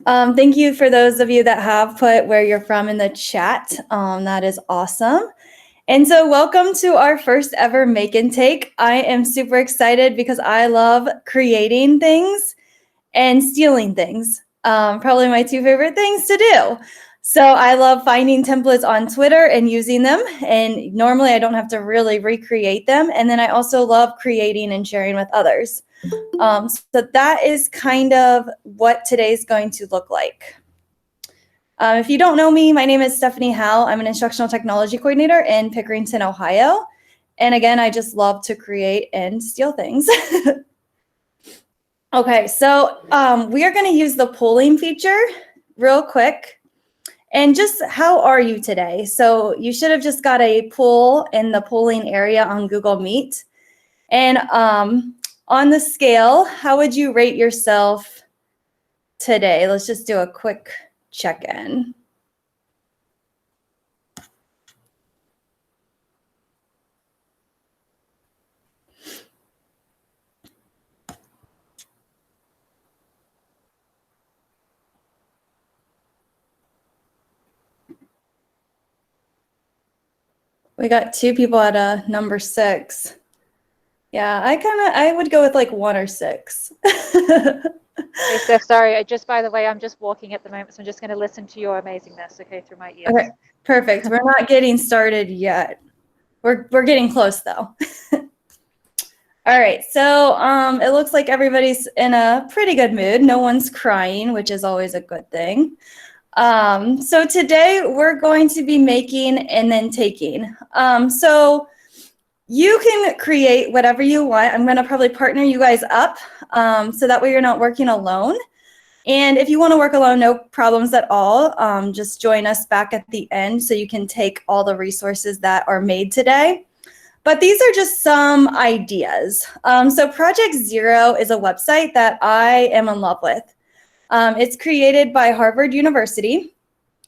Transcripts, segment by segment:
Thank you for those of you that have put where you're from in the chat. That is awesome. And so welcome to our first ever Make and Take. I am super excited because I love creating things and stealing things. Probably my two favorite things to do. So I love finding templates on Twitter and using them. And normally I don't have to really recreate them. And then I also love creating and sharing with others. So that is kind of what today's going to look like. If you don't know me, my name is Stephanie Howe. I'm an instructional technology coordinator in Pickerington, Ohio. And again, I just love to create and steal things. Okay, so we are going to use the polling feature real quick. And just how are you today? So you should have just got a poll in the polling area on Google Meet. And on the scale, how would you rate yourself today? Let's just do a quick check-in. We got two people at a number 6. Yeah, I would go with like 1 or 6. Hey, Steph, sorry. By the way, I'm just walking at the moment, so I'm just going to listen to your amazingness, okay, through my ears. Okay, perfect. We're not getting started yet. We're getting close though. All right, so it looks like everybody's in a pretty good mood. No one's crying, which is always a good thing. So today we're going to be making and then taking. So you can create whatever you want. I'm going to probably partner you guys up so that way you're not working alone. And if you want to work alone, no problems at all. Just join us back at the end so you can take all the resources that are made today. But these are just some ideas. So Project Zero is a website that I am in love with. It's created by Harvard University,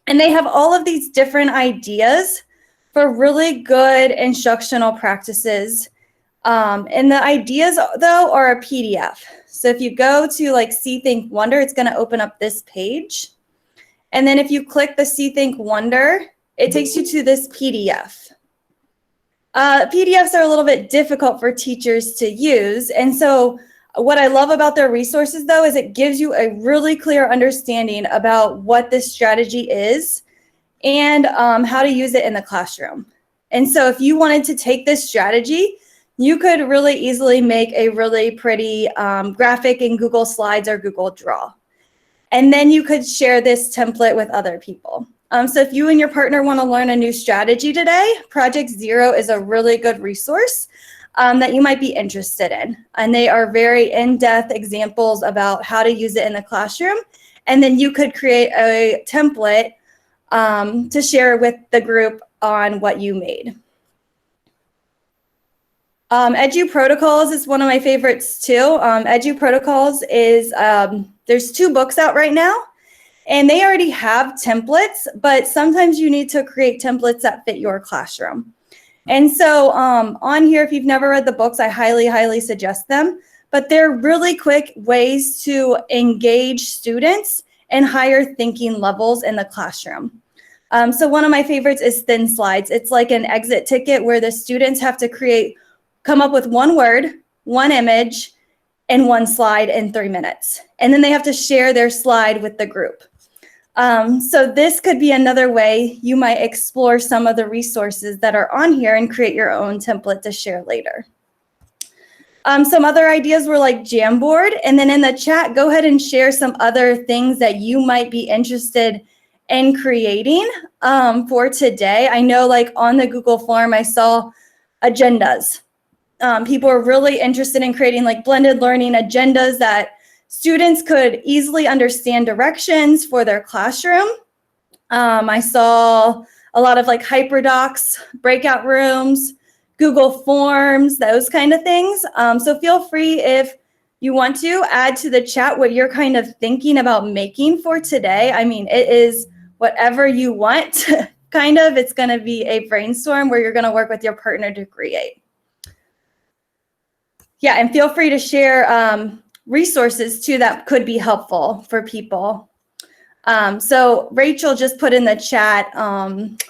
and they have all of these different ideas for really good instructional practices. And the ideas, though, are a PDF. So if you go to like See, Think, Wonder, it's going to open up this page. And then if you click the See, Think, Wonder, it takes you to this PDF. PDFs are a little bit difficult for teachers to use. And so what I love about their resources, though, is it gives you a really clear understanding about what this strategy is and how to use it in the classroom. And so if you wanted to take this strategy, you could really easily make a really pretty graphic in Google Slides or Google Draw. And then you could share this template with other people. So if you and your partner want to learn a new strategy today, Project Zero is a really good resource that you might be interested in. And they are very in-depth examples about how to use it in the classroom. And then you could create a template to share with the group on what you made. Edu Protocols is one of my favorites too. Edu Protocols is, there's 2 books out right now. And they already have templates, but sometimes you need to create templates that fit your classroom. And so on here, if you've never read the books, I highly, highly suggest them. But they're really quick ways to engage students and higher thinking levels in the classroom. So one of my favorites is Thin Slides. It's like an exit ticket where the students have to come up with 1 word, 1 image, and 1 slide in 3 minutes. And then they have to share their slide with the group. So this could be another way you might explore some of the resources that are on here and create your own template to share later. Some other ideas were like Jamboard, and then in the chat, go ahead and share some other things that you might be interested in creating for today. I know like on the Google form, I saw agendas. People are really interested in creating like blended learning agendas that students could easily understand directions for their classroom. I saw a lot of like hyperdocs, breakout rooms, Google Forms, those kind of things. So feel free if you want to add to the chat what you're kind of thinking about making for today. I mean, it is whatever you want, kind of. It's going to be a brainstorm where you're going to work with your partner to create. Yeah, and feel free to share resources too that could be helpful for people. So Rachel just put in the chat,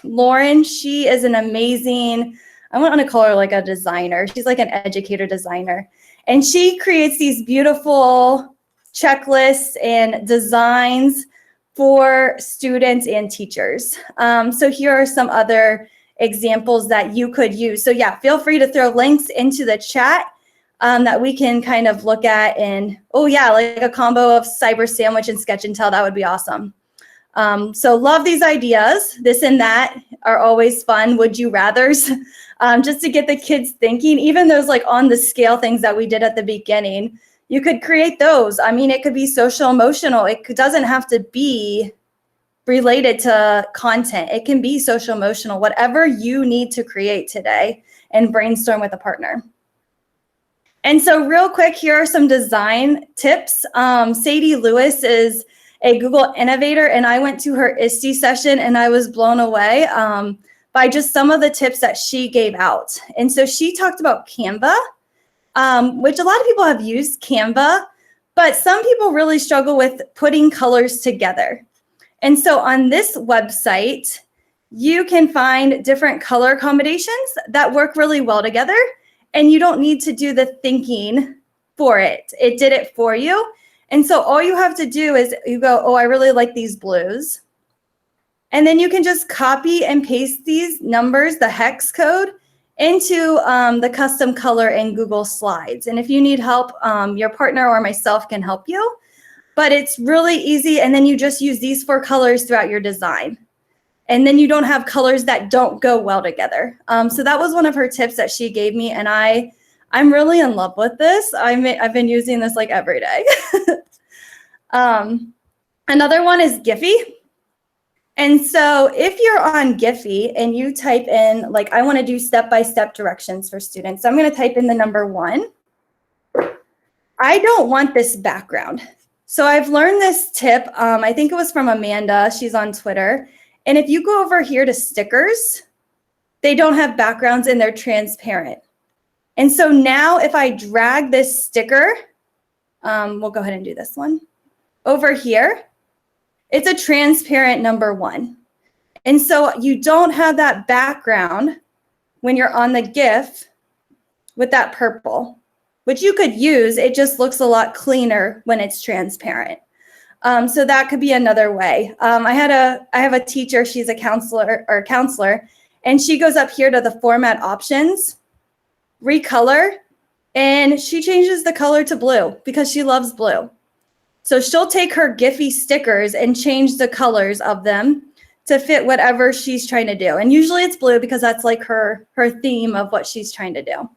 Lauren, she is an amazing, I want to call her like a designer. She's like an educator designer. And she creates these beautiful checklists and designs for students and teachers. So here are some other examples that you could use. So yeah, feel free to throw links into the chat that we can kind of look at. And oh yeah, like a combo of Cyber Sandwich and Sketch and Tell, that would be awesome. So love these ideas. This and that are always fun. Would you rathers, just to get the kids thinking, even those like on the scale things that we did at the beginning, you could create those. I mean, it could be social emotional. It doesn't have to be related to content. It can be social emotional, whatever you need to create today, and brainstorm with a partner. And so real quick, here are some design tips. Sadie Lewis is a Google innovator, and I went to her ISTE session and I was blown away by just some of the tips that she gave out. And so she talked about Canva, which a lot of people have used Canva, but some people really struggle with putting colors together. And so on this website, you can find different color combinations that work really well together, and you don't need to do the thinking for it. It did it for you. And so all you have to do is you go, oh, I really like these blues. And then you can just copy and paste these numbers, the hex code, into the custom color in Google Slides. And if you need help, your partner or myself can help you. But it's really easy. And then you just use these 4 colors throughout your design. And then you don't have colors that don't go well together. So that was one of her tips that she gave me. And I'm really in love with this. I've been using this like every day. Another one is Giphy. And so if you're on Giphy and you type in, like, I want to do step-by-step directions for students. So I'm going to type in the number 1. I don't want this background. So I've learned this tip. I think it was from Amanda. She's on Twitter. And if you go over here to stickers, they don't have backgrounds and they're transparent. And so now if I drag this sticker, we'll go ahead and do this one. Over here, it's a transparent number 1. And so you don't have that background when you're on the GIF with that purple, which you could use. It just looks a lot cleaner when it's transparent. So that could be another way. I have a teacher, she's a counselor, and she goes up here to the format options, recolor, and she changes the color to blue because she loves blue. So she'll take her Giphy stickers and change the colors of them to fit whatever she's trying to do. And usually it's blue because that's like her theme of what she's trying to do.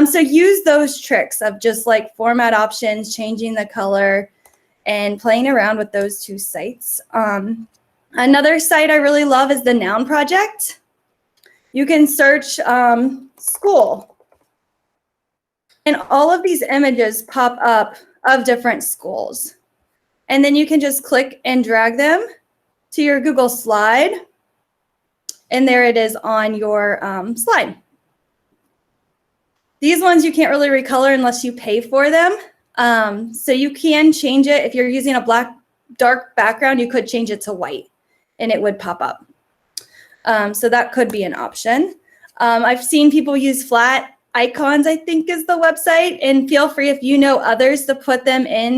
So use those tricks of just like format options, changing the color, and playing around with those 2 sites. Another site I really love is the Noun Project. You can search school. And all of these images pop up of different schools. And then you can just click and drag them to your Google slide. And there it is on your slide. These ones you can't really recolor unless you pay for them. So you can change it. If you're using a dark background, you could change it to white and it would pop up. So that could be an option. I've seen people use flat icons, I think is the website, and feel free if you know others to put them in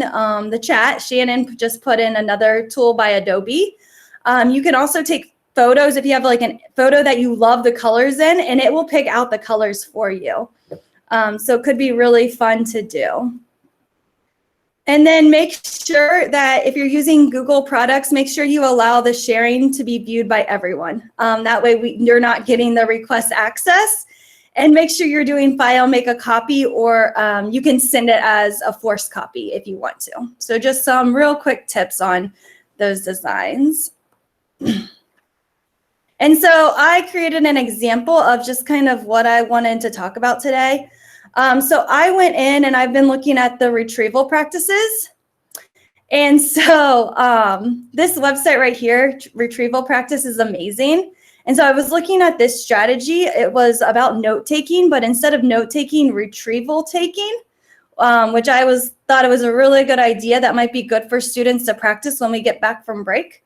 the chat. Shannon just put in another tool by Adobe. You can also take photos if you have like a photo that you love the colors in, and it will pick out the colors for you. So it could be really fun to do. And then make sure that if you're using Google products, make sure you allow the sharing to be viewed by everyone. That way you're not getting the request access. And make sure you're doing file, make a copy, or you can send it as a forced copy if you want to. So just some real quick tips on those designs. And so I created an example of just kind of what I wanted to talk about today. So I went in and I've been looking at the retrieval practices. And so this website right here, Retrieval Practice, is amazing. And so I was looking at this strategy. It was about note taking, but instead of note taking, retrieval taking, which thought it was a really good idea that might be good for students to practice when we get back from break.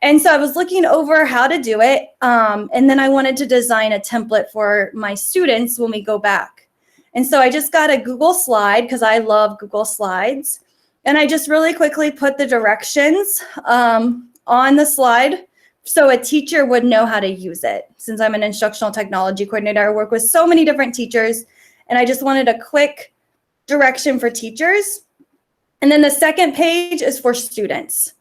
And so I was looking over how to do it. And then I wanted to design a template for my students when we go back. And so I just got a Google slide because I love Google Slides. And I just really quickly put the directions on the slide so a teacher would know how to use it. Since I'm an instructional technology coordinator, I work with so many different teachers. And I just wanted a quick direction for teachers. And then the second page is for students.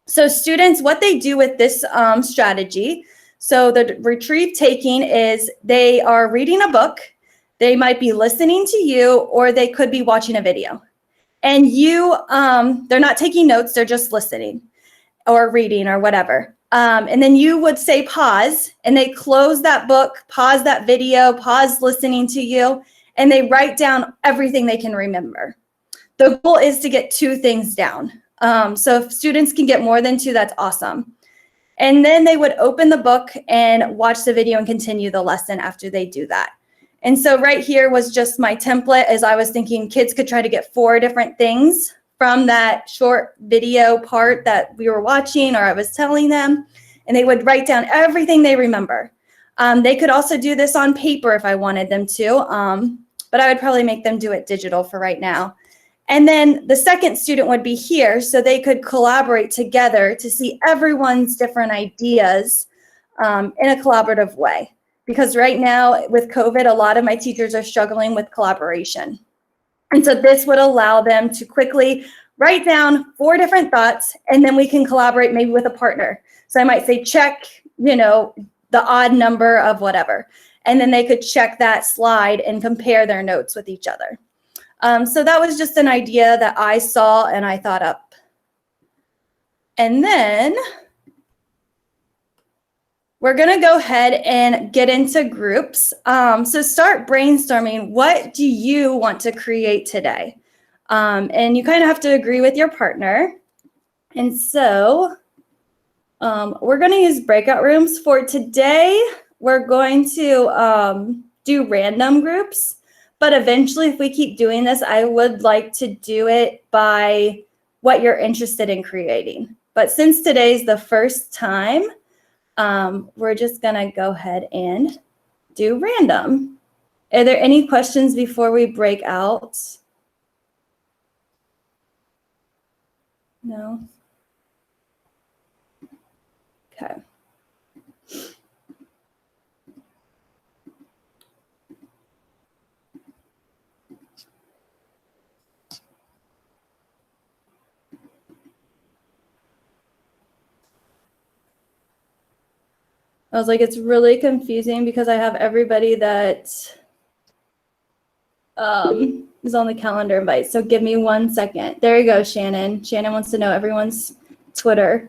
So students, what they do with this strategy, so the retrieve taking is they are reading a book, they might be listening to you, or they could be watching a video. And you, they're not taking notes, they're just listening or reading or whatever. And then you would say pause, and they close that book, pause that video, pause listening to you, and they write down everything they can remember. The goal is to get 2 things down. So if students can get more than 2, that's awesome. And then they would open the book and watch the video and continue the lesson after they do that. And so right here was just my template, as I was thinking kids could try to get 4 different things from that short video part that we were watching or I was telling them, and they would write down everything they remember. They could also do this on paper if I wanted them to, but I would probably make them do it digital for right now. And then the second student would be here, so they could collaborate together to see everyone's different ideas in a collaborative way. Because right now with COVID, a lot of my teachers are struggling with collaboration. And so this would allow them to quickly write down 4 different thoughts, and then we can collaborate maybe with a partner. So I might say, check, the odd number of whatever. And then they could check that slide and compare their notes with each other. So that was just an idea that I saw and I thought up. And then we're going to go ahead and get into groups. So start brainstorming. What do you want to create today? And you kind of have to agree with your partner. And so we're going to use breakout rooms for today. We're going to do random groups. But eventually, if we keep doing this, I would like to do it by what you're interested in creating. But since today's the first time, we're just going to go ahead and do random. Are there any questions before we break out? No? Okay. I was like, it's really confusing because I have everybody that is on the calendar invite. So give me 1 second. There you go, Shannon. Shannon wants to know everyone's Twitter.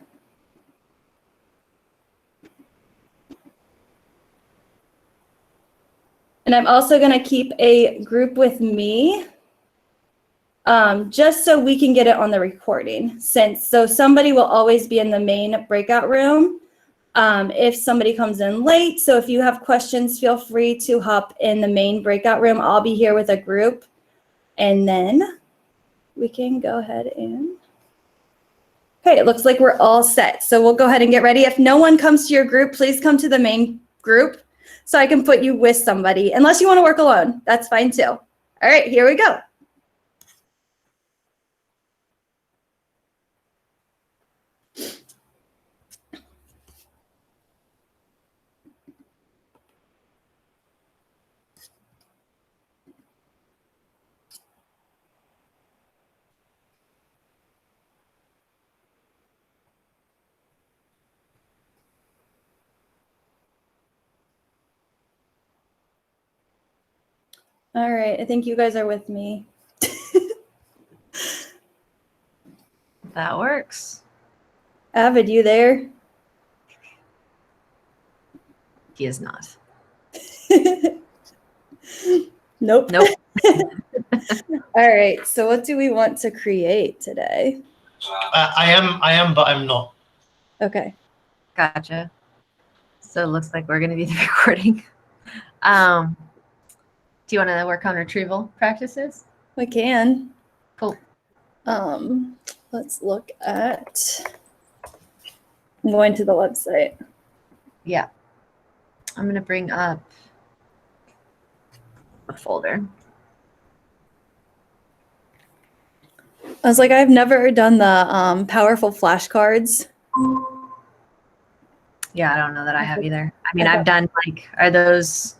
And I'm also going to keep a group with me just so we can get it on the recording. So somebody will always be in the main breakout room. If somebody comes in late, so if you have questions, feel free to hop in the main breakout room. I'll be here with a group, and then we can go ahead and, okay, it looks like we're all set. So we'll go ahead and get ready. If no one comes to your group, please come to the main group so I can put you with somebody. Unless you want to work alone, that's fine too. All right, here we go. All right, I think you guys are with me. That works. Avid, you there? He is not. Nope. Nope. All right, so what do we want to create today? I am, but I'm not. Okay. Gotcha. So it looks like we're going to be recording. Do you want to work on retrieval practices? I can. Cool. Let's look at. I'm going to the website. Yeah. I'm going to bring up a folder. I was like, I've never done the powerful flashcards. Yeah, I don't know that I have either. I mean, I I've done like, are those,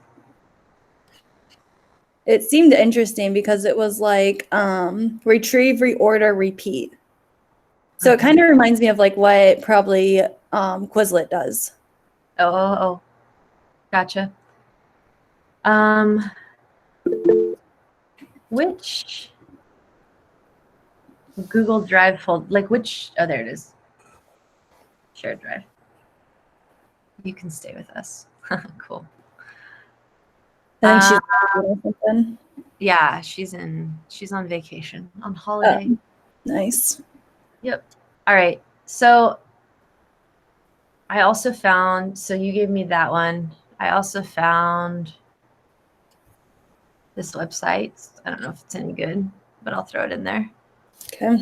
It seemed interesting because it was like retrieve, reorder, repeat. So it Okay. kind of reminds me of like what probably Quizlet does. oh, gotcha. Which Google Drive folder, like which, oh, there it is. Shared drive. You can stay with us. Cool. I think she's doing something. Yeah, she's on vacation, on holiday. Oh, nice. Yep. All right. So I also found, so you gave me that one. I also found this website. I don't know if it's any good, but I'll throw it in there. Okay.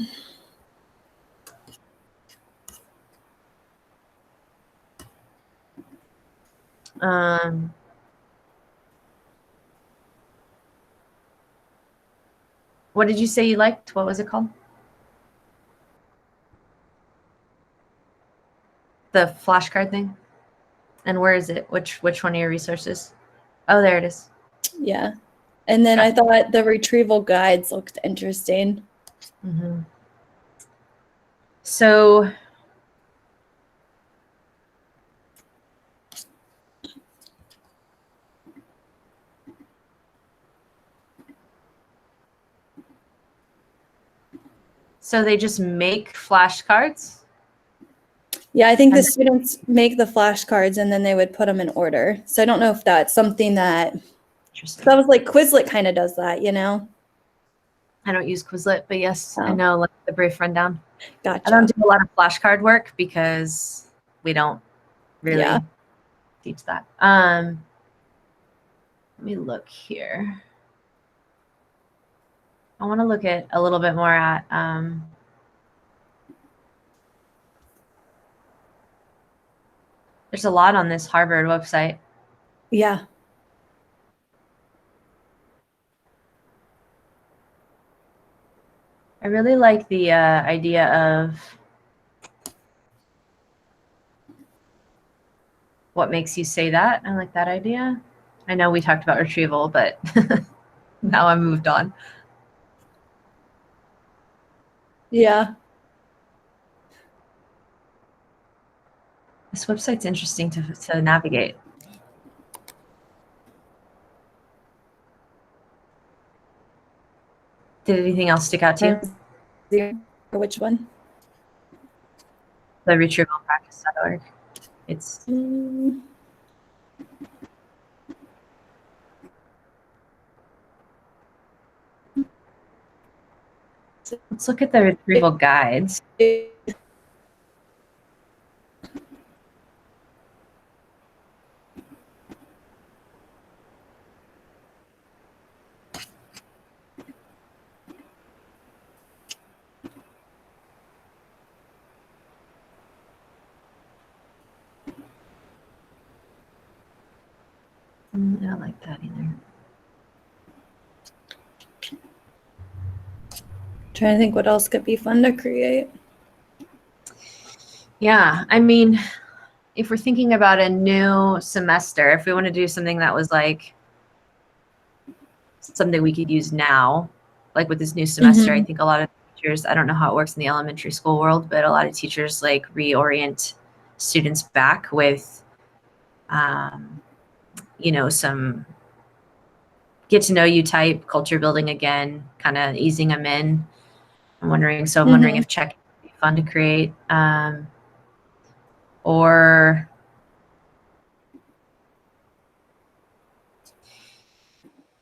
What did you say you liked? What was it called? The flashcard thing? And where is it? Which one of your resources? Oh, there it is. Yeah. And then I thought the retrieval guides looked interesting. Mm-hmm. So they just make flashcards? Yeah, I think the students make the flashcards and then they would put them in order. So I don't know if that's something that, Interesting. that was like Quizlet kind of does that, you know? I don't use Quizlet, but yes, I Oh. know like the brief rundown. Gotcha. I don't do a lot of flashcard work because we don't really teach that. Let me look here. I want to look at a little bit more at there's a lot on this Harvard website. Yeah. I really like the idea of what makes you say that. I like that idea. I know we talked about retrieval, but now I'm moved on. Yeah. This website's interesting to navigate. Did anything else stick out to you? Which one? The retrievalpractice.org. It's let's look at the retrieval guides. I don't like that either. Trying to think what else could be fun to create. Yeah, I mean, if we're thinking about a new semester, if we want to do something that was like something we could use now, like with this new semester, I think a lot of teachers, I don't know how it works in the elementary school world, but a lot of teachers like reorient students back with, you know, some get to know you type culture building again, kind of easing them in. I'm wondering if check would be fun to create. Or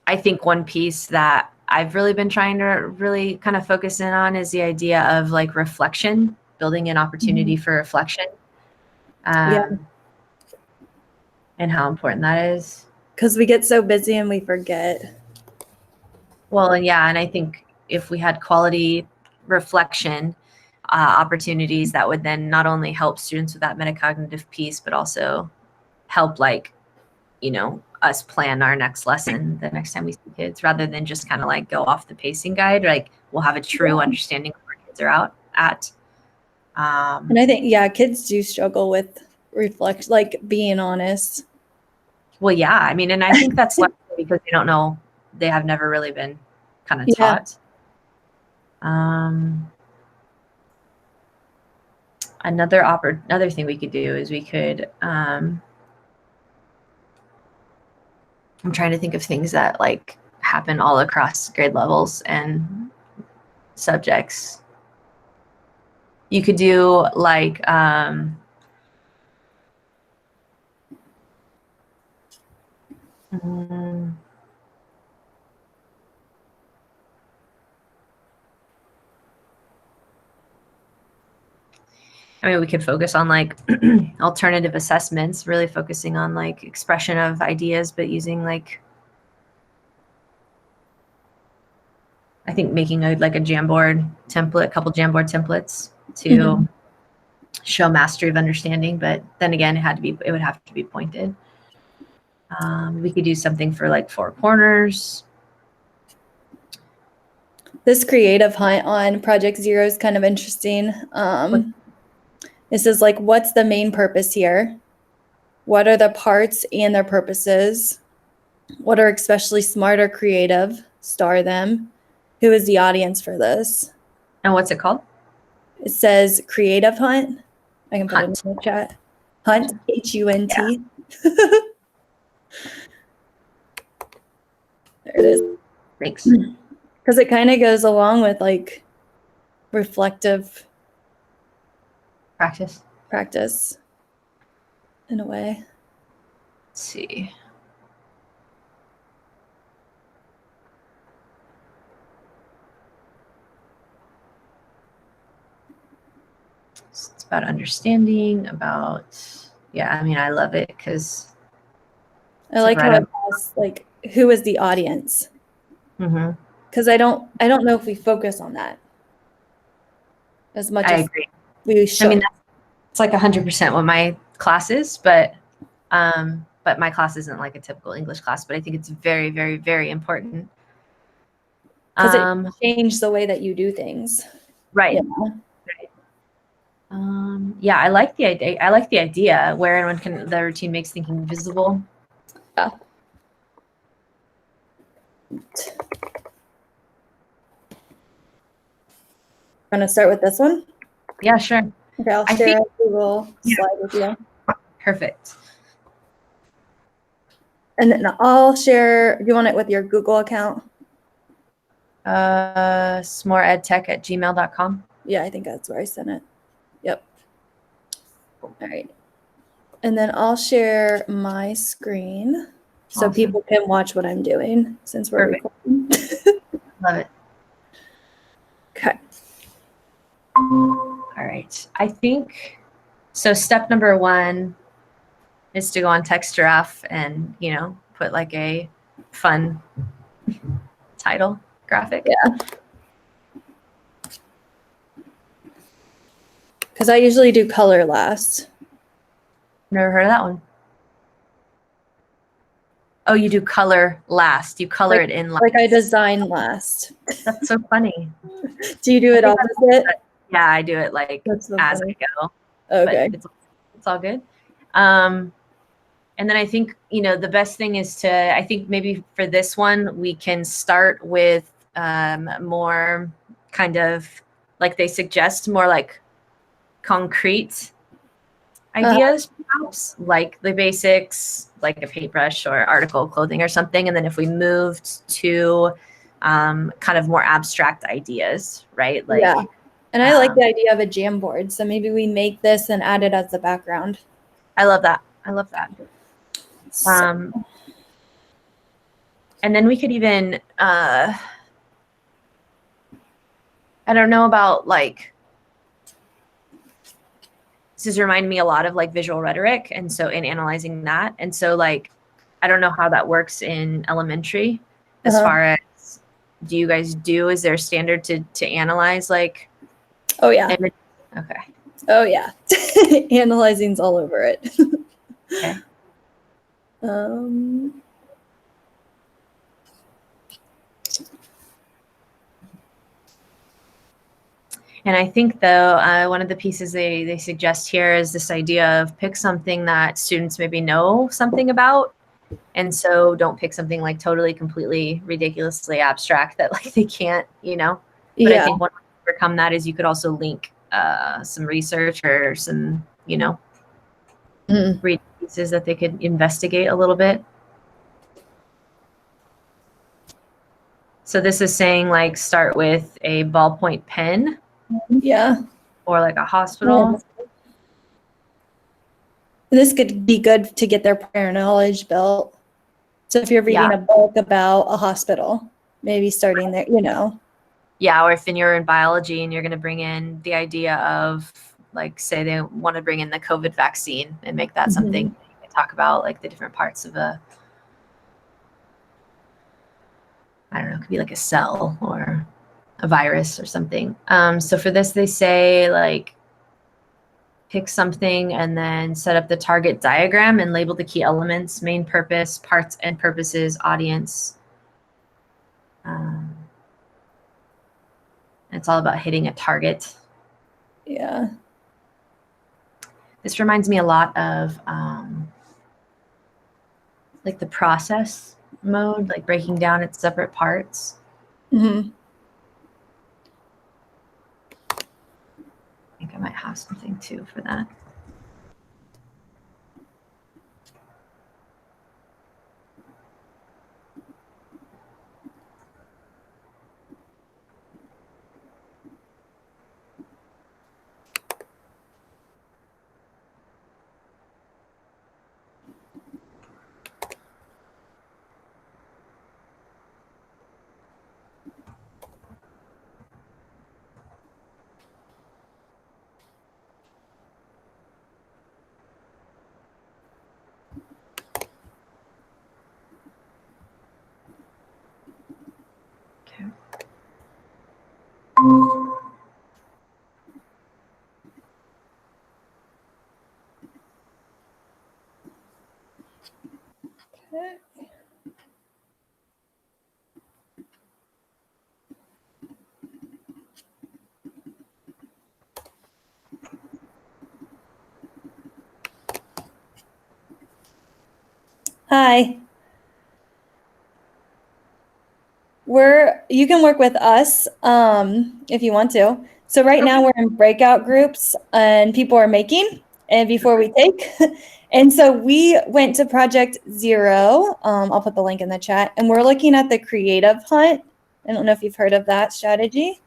I think one piece that I've really been trying to really kind of focus in on is the idea of like reflection, building an opportunity for reflection. And how important that is. Because we get so busy and we forget. Well, yeah, and I think if we had quality reflection opportunities, that would then not only help students with that metacognitive piece, but also help, like, you know, us plan our next lesson the next time we see kids, rather than just kind of like go off the pacing guide. Like, we'll have a true understanding of where kids are out at. And I think, yeah, kids do struggle with reflect, like being honest. Well, yeah, I mean, and I think that's largely because they don't know, they have never really been kind of Yeah. taught. Another thing we could do is we could, I'm trying to think of things that like happen all across grade levels and subjects. You could do like, I mean, we could focus on like alternative assessments, really focusing on like expression of ideas, but using like, I think making a Jamboard template, a couple Jamboard templates to show mastery of understanding. But then again, it would have to be pointed. We could do something for like 4 corners. This creative hunt on Project Zero is kind of interesting. This is like, what's the main purpose here? What are the parts and their purposes? What are especially smart or creative? Star them. Who is the audience for this? And what's it called? It says creative hunt. I can put Hunt. it in the chat. Hunt, H-U-N-T. Yeah. There it is. Thanks. Because it kind of goes along with like reflective practice in a way. Let's see. It's about understanding, yeah, I mean, I love it because I like how it asks, like, who is the audience? Because I don't know if we focus on that as much as agree. we should. I mean, it's like 100% what my class is, but my class isn't like a typical English class, but I think it's very, very, very important. Because it changed the way that you do things. Right. Yeah. Right. Yeah, I like the idea where and when can the routine makes thinking visible. Yeah. Want to start with this one? Yeah, sure. Okay, I'll share a Google slide with you. Perfect. And then I'll share, do you want it with your Google account? smoreedtech@gmail.com. Yeah, I think that's where I sent it. Yep. All right. And then I'll share my screen so people can watch what I'm doing since we're recording. Love it. Okay. All right. I think, so step number 1 is to go on Textgraph and, put like a fun title graphic. Yeah. Because I usually do color last. Never heard of that one. Oh, you do color last. You color it in last. Like I design last. That's so funny. Do you do it opposite? Yeah, I do it like That's so as funny. I go. Okay. But it's all good. And then I think, the best thing is I think maybe for this one, we can start with more kind of like they suggest, more like concrete ideas, perhaps, like the basics, like a paintbrush or article clothing or something. And then if we moved to kind of more abstract ideas, right? Like, yeah. And I like the idea of a Jamboard. So maybe we make this and add it as the background. I love that. And then we could even, I don't know about like, this is reminding me a lot of like visual rhetoric. And so in analyzing that, and so like, I don't know how that works in elementary as far as do you guys do? Is there a standard to analyze like Oh yeah. image? Okay. Oh yeah. Analyzing's all over it. Okay. Um, And I think though, one of the pieces they suggest here is this idea of pick something that students maybe know something about. And so don't pick something like totally, completely, ridiculously abstract that like they can't, you know. But I think one way to overcome that is you could also link some research or some, you know, read pieces that they could investigate a little bit. So this is saying like start with a ballpoint pen. Yeah. Or like a hospital. This could be good to get their prior knowledge built. So if you're reading a book about a hospital, maybe starting there, you know. Yeah, or if you're in biology and you're going to bring in the idea of, like, say they want to bring in the COVID vaccine and make that something you can talk about, like the different parts of a, I don't know, it could be like a cell or a virus or something. So for this, they say like pick something and then set up the target diagram and label the key elements, main purpose, parts and purposes, audience. It's all about hitting a target. Yeah. This reminds me a lot of like the process mode, like breaking down its separate parts. Mm-hmm. I think I might have something too for that. Hi. You can work with us if you want to. So right now we're in breakout groups and people are making and before we take. And so we went to Project Zero. I'll put the link in the chat. And we're looking at the creative hunt. I don't know if you've heard of that strategy.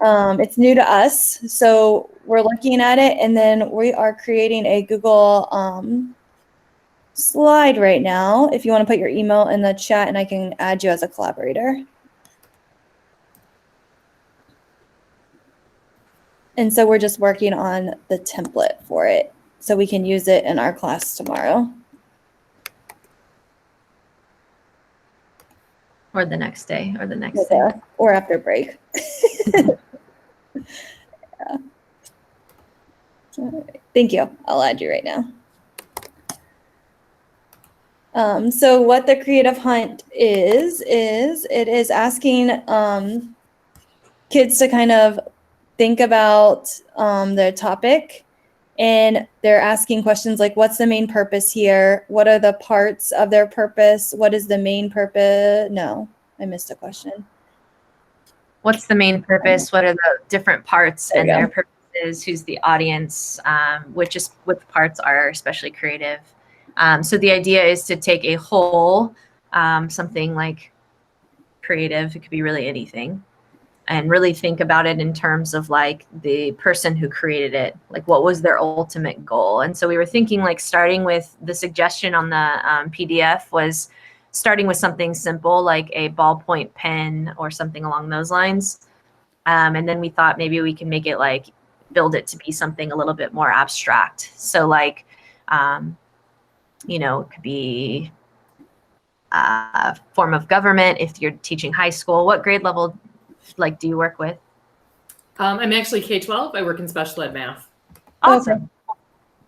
It's new to us. So we're looking at it and then we are creating a Google slide right now if you want to put your email in the chat and I can add you as a collaborator. And so we're just working on the template for it so we can use it in our class tomorrow. Or the next day or the next day. Or after break. Yeah. All right. Thank you. I'll add you right now. So what the creative hunt is it is asking kids to kind of think about their topic, and they're asking questions like, what's the main purpose here? What are the parts of their purpose? What is the main purpose? No, I missed a question. What's the main purpose? What are the different parts and their There purposes? Who's the audience? Which parts are especially creative? So the idea is to take a whole, something like creative, it could be really anything, and really think about it in terms of like the person who created it, like what was their ultimate goal. And so we were thinking like starting with the suggestion on the PDF was starting with something simple like a ballpoint pen or something along those lines. And then we thought maybe we can make it like build it to be something a little bit more abstract. So like, you know, it could be form of government, if you're teaching high school? What grade level do you work with? I'm actually K-12. I work in special ed math. Awesome.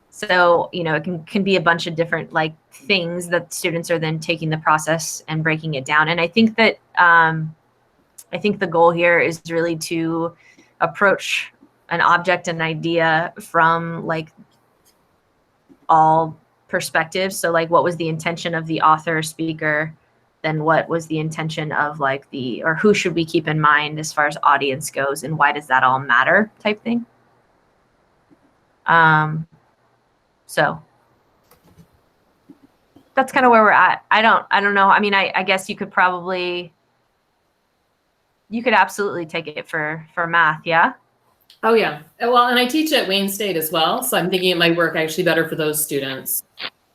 So, it can be a bunch of different things that students are then taking the process and breaking it down. And I think that I think the goal here is really to approach an object, an idea from all perspectives. So what was the intention of the author or speaker? Then what was the intention of or who should we keep in mind as far as audience goes, and why does that all matter type thing? So that's kind of where we're at. I don't know. I mean, I guess you could absolutely take it for math. Yeah. Oh yeah. Well, and I teach at Wayne State as well. So I'm thinking it might work actually better for those students.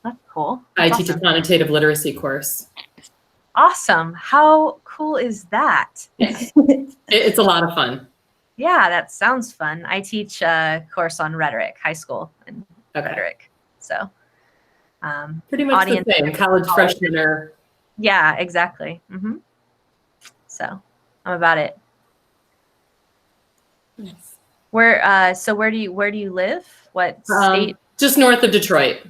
That's cool. I That's teach awesome. a quantitative literacy course. Awesome. How cool is that? Yeah. It's a lot of fun. Yeah, that sounds fun. I teach a course on rhetoric, high school and rhetoric. So pretty much the same. College freshmen are. Yeah, exactly. Mm-hmm. So I'm about it. Nice. Where do you live? What state? Just north of Detroit.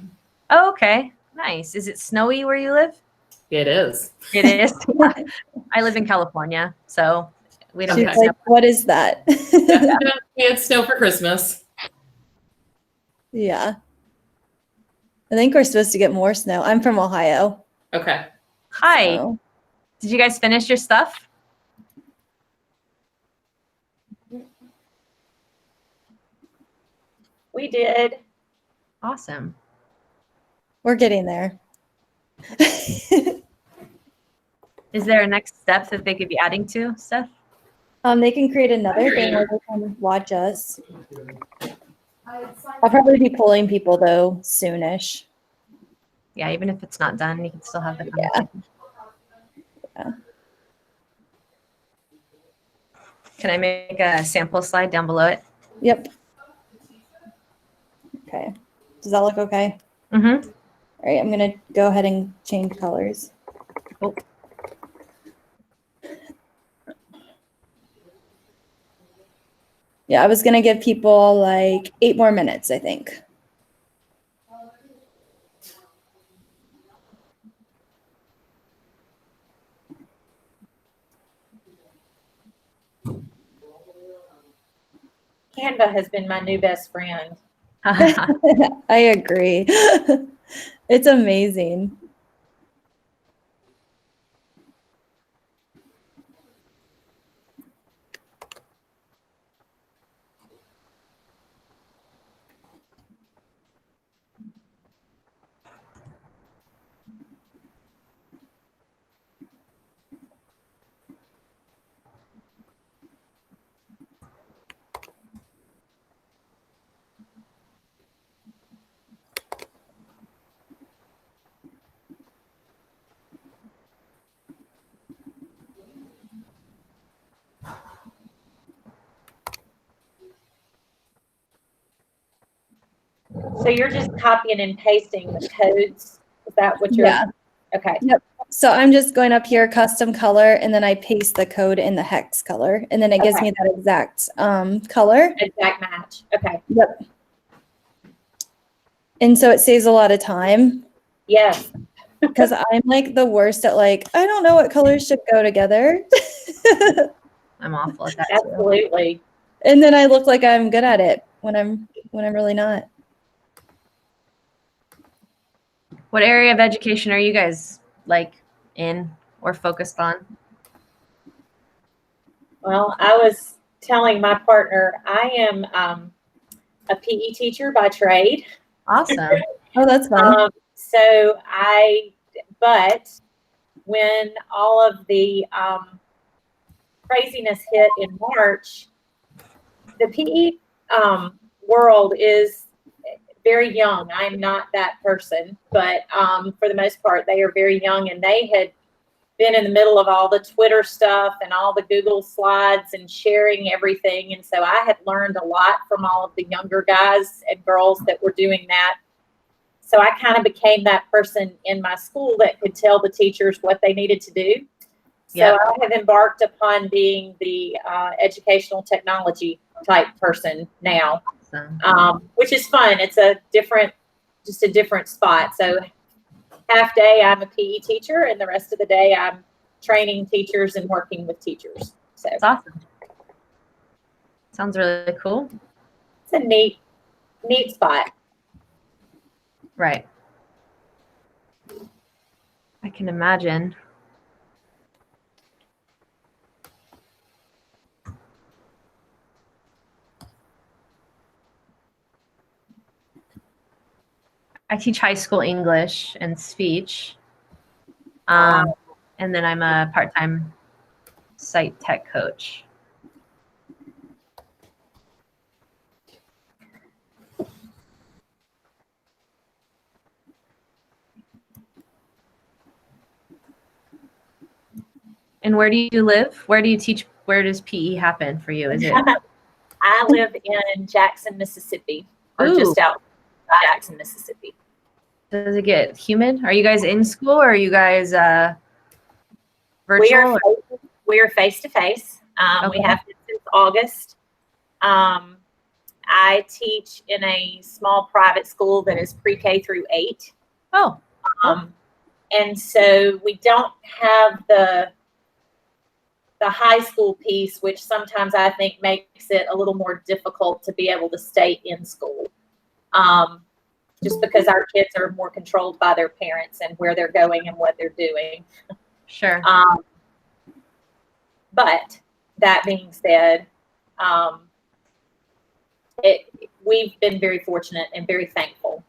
Oh, okay. Nice. Is it snowy where you live? It is. It is. I live in California, so we don't get She's snow. what is that? We had snow for Christmas. Yeah. I think we're supposed to get more snow. I'm from Ohio. Okay. Hi. So. Did you guys finish your stuff? We did. Awesome. We're getting there. Is there a next step that they could be adding to, Steph? They can create another thing where they can watch us. I'll probably be pulling people though soonish. Yeah, even if it's not done, you can still have the conversation. Yeah. Can I make a sample slide down below it? Yep. Okay. Does that look okay? Mm-hmm. All right, I'm gonna go ahead and change colors. Oh. Yeah, I was gonna give people 8 more minutes, I think. Canva has been my new best friend. I agree. It's amazing. So you're just copying and pasting the codes. Is that what you're? Yeah. Okay. Yep. So I'm just going up here, custom color, and then I paste the code in the hex color, and then it gives me that exact color. Exact match. Okay. Yep. And so it saves a lot of time. Yes. Because I'm the worst at I don't know what colors should go together. I'm awful at that too. Absolutely. And then I look like I'm good at it when I'm really not. What area of education are you guys in or focused on? Well, I was telling my partner I am a PE teacher by trade. Awesome. Oh, that's fun. But when all of the craziness hit in March, the PE world is very young. I'm not that person, but for the most part, they are very young, and they had been in the middle of all the Twitter stuff and all the Google slides and sharing everything. And so I had learned a lot from all of the younger guys and girls that were doing that. So I kind of became that person in my school that could tell the teachers what they needed to do. So Yep. I have embarked upon being the educational technology type person now, which is fun. It's just a different spot. So half day I'm a PE teacher, and the rest of the day I'm training teachers and working with teachers. So That's awesome. Sounds really cool. it's a neat spot. Right. I can imagine. I teach high school English and speech. And then I'm a part-time site tech coach. And where do you live? Where do you teach? Where does PE happen for you? Is it? I live in Jackson, Mississippi, or Ooh. just out Jackson, Mississippi. Does it get humid? Are you guys in school or are you guys virtual? We are face to face. We Okay. have been since August. I teach in a small private school that is pre-K through 8. Oh, And so we don't have the high school piece, which sometimes I think makes it a little more difficult to be able to stay in school. Just because our kids are more controlled by their parents and where they're going and what they're doing. sure. But that being said, we've been very fortunate and very thankful.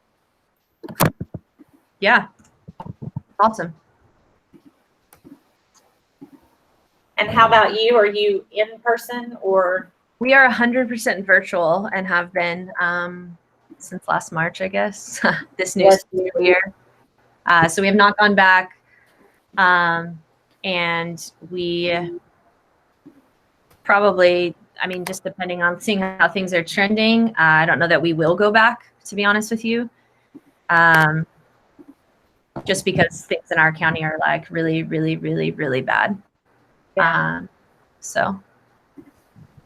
Yeah. Awesome. And how about you? Are you in person or? We are 100% virtual and have been since last March, I guess, this new school year. So we have not gone back. And we probably, I mean, just depending on seeing how things are trending, I don't know that we will go back, to be honest with you. Just because things in our county are like really, really, really, really bad. Yeah.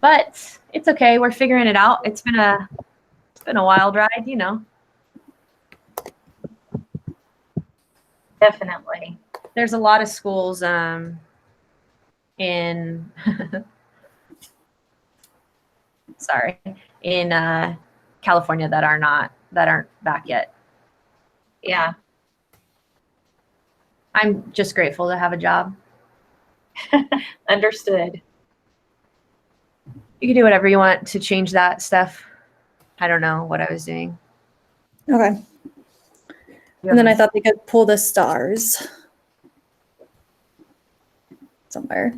But it's okay. We're figuring it out. It's been a wild ride, you know. Definitely. There's a lot of schools in California that aren't back yet. Yeah. I'm just grateful to have a job. Understood. You can do whatever you want to change that stuff. I don't know what I was doing. Okay. And then I thought they could pull the stars somewhere.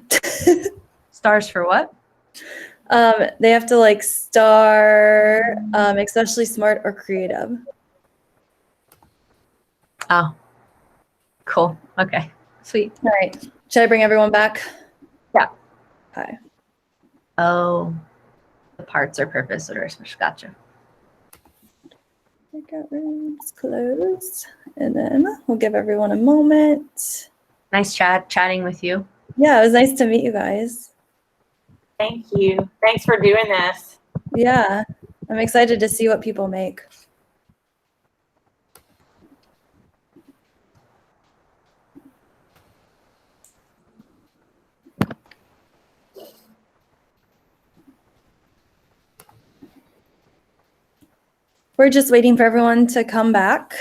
Stars for what? They have to like star, especially smart or creative. Oh, cool. Okay, sweet. All right. Should I bring everyone back? Yeah. Okay. Oh, the parts are purpose orders. Gotcha. Breakout rooms closed. And then we'll give everyone a moment. Nice chatting with you. Yeah, it was nice to meet you guys. Thank you. Thanks for doing this. Yeah, I'm excited to see what people make. We're just waiting for everyone to come back.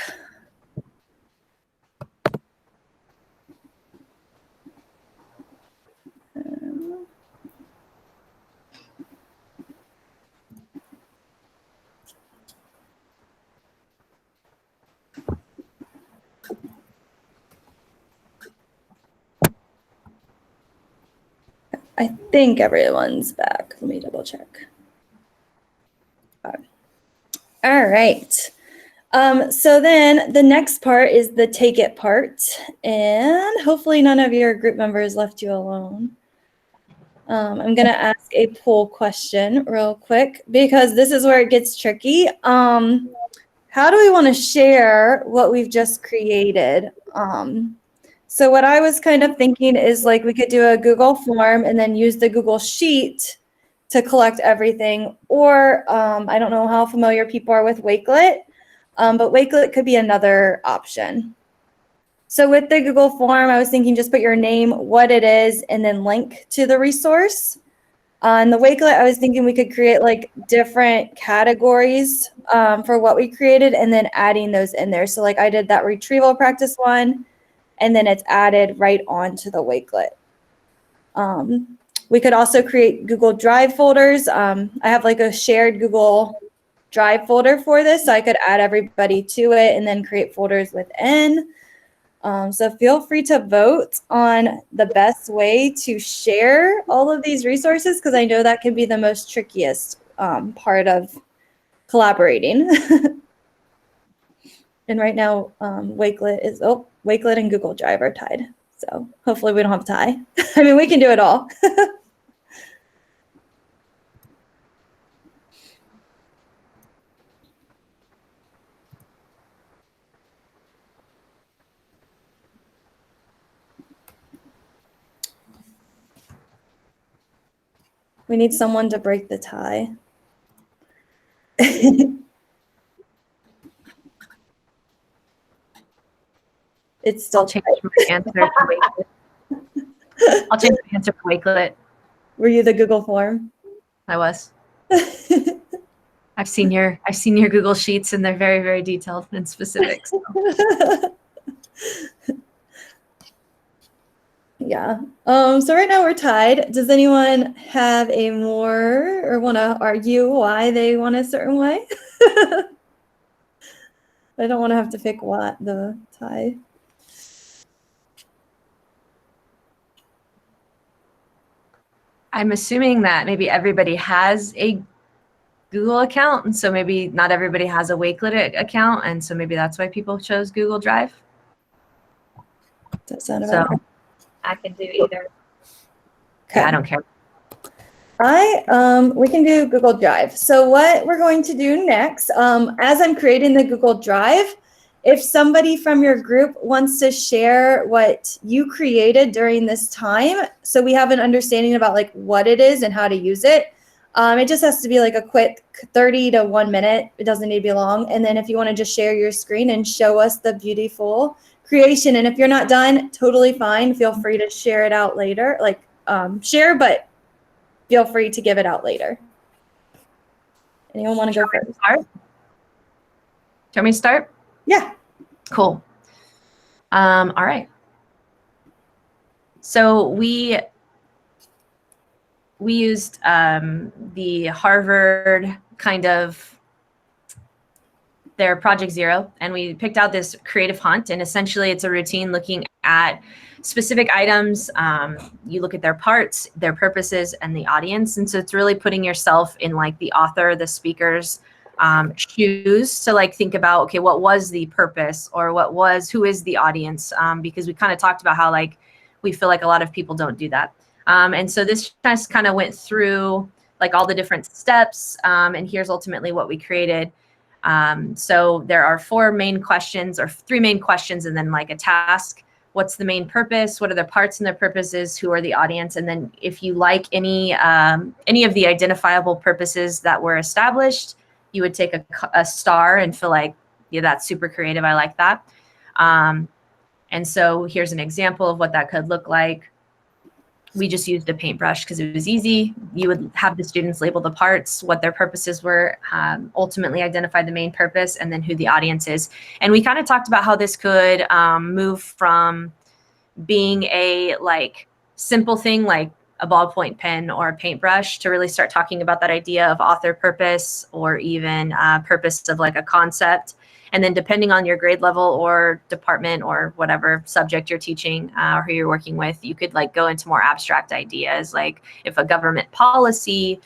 I think everyone's back. Let me double check. All right. So then the next part is the take it part. And hopefully none of your group members left you alone. I'm going to ask a poll question real quick because this is where it gets tricky. How how do we want to share what we've just created? So what I was kind of thinking is like we could do a Google form and then use the Google Sheet to collect everything. Or I don't know how familiar people are with Wakelet, but Wakelet could be another option. So with the Google form, I was thinking just put your name, what it is, and then link to the resource. On the Wakelet, I was thinking we could create like different categories for what we created and then adding those in there. So like I did that retrieval practice one, and then it's added right onto the Wakelet. We could also create Google Drive folders. I have like a shared Google Drive folder for this, so I could add everybody to it and then create folders within. So feel free to vote on the best way to share all of these resources, because I know that can be the most trickiest part of collaborating. And right now, Wakelet and Google Drive are tied. So hopefully we don't have a tie. I mean, we can do it all. We need someone to break the tie. It's still I'll change my answer to Wakelet. I'll change my answer to Wakelet. Were you the Google form? I was. I've seen your Google Sheets, and they're very, very detailed and specific. So. Yeah. So right now we're tied. Does anyone have a more or want to argue why they want a certain way? I don't want to have to pick what the tie. I'm assuming that maybe everybody has a Google account, and so maybe not everybody has a Wakelet account, and so maybe that's why people chose Google Drive. Does that sound about right? I can do either. Okay. Yeah, I don't care. We can do Google Drive. So what we're going to do next, as I'm creating the Google Drive, if somebody from your group wants to share what you created during this time, so we have an understanding about like what it is and how to use it. It just has to be like a quick 30 to 1 minute. It doesn't need to be long. And then if you want to just share your screen and show us the beautiful creation. And if you're not done, totally fine. Feel free to share it out later, like share, but feel free to give it out later. Anyone want to go first? Start? Do you want me to start? Yeah. Cool. All right. So we used the Harvard kind of their Project Zero, and we picked out this creative hunt, and essentially it's a routine looking at specific items. You look at their parts, their purposes, and the audience. And so it's really putting yourself in like the author, the speaker's shoes to like think about, okay, what was the purpose, or who is the audience? Because we kind of talked about how like we feel like a lot of people don't do that. And so this just kind of went through like all the different steps, and here's ultimately what we created. So there are 4 main questions, or 3 main questions, and then like a task. What's the main purpose? What are their parts and their purposes? Who are the audience? And then if you like any of the identifiable purposes that were established, you would take a star and feel like, yeah, that's super creative. I like that. And so here's an example of what that could look like. We just used a paintbrush because it was easy. You would have the students label the parts, what their purposes were, ultimately identify the main purpose, and then who the audience is. And we kind of talked about how this could move from being a like simple thing like a ballpoint pen or a paintbrush to really start talking about that idea of author purpose, or even purpose of like a concept. And then depending on your grade level or department or whatever subject you're teaching or who you're working with, you could like go into more abstract ideas. Like if a government policy,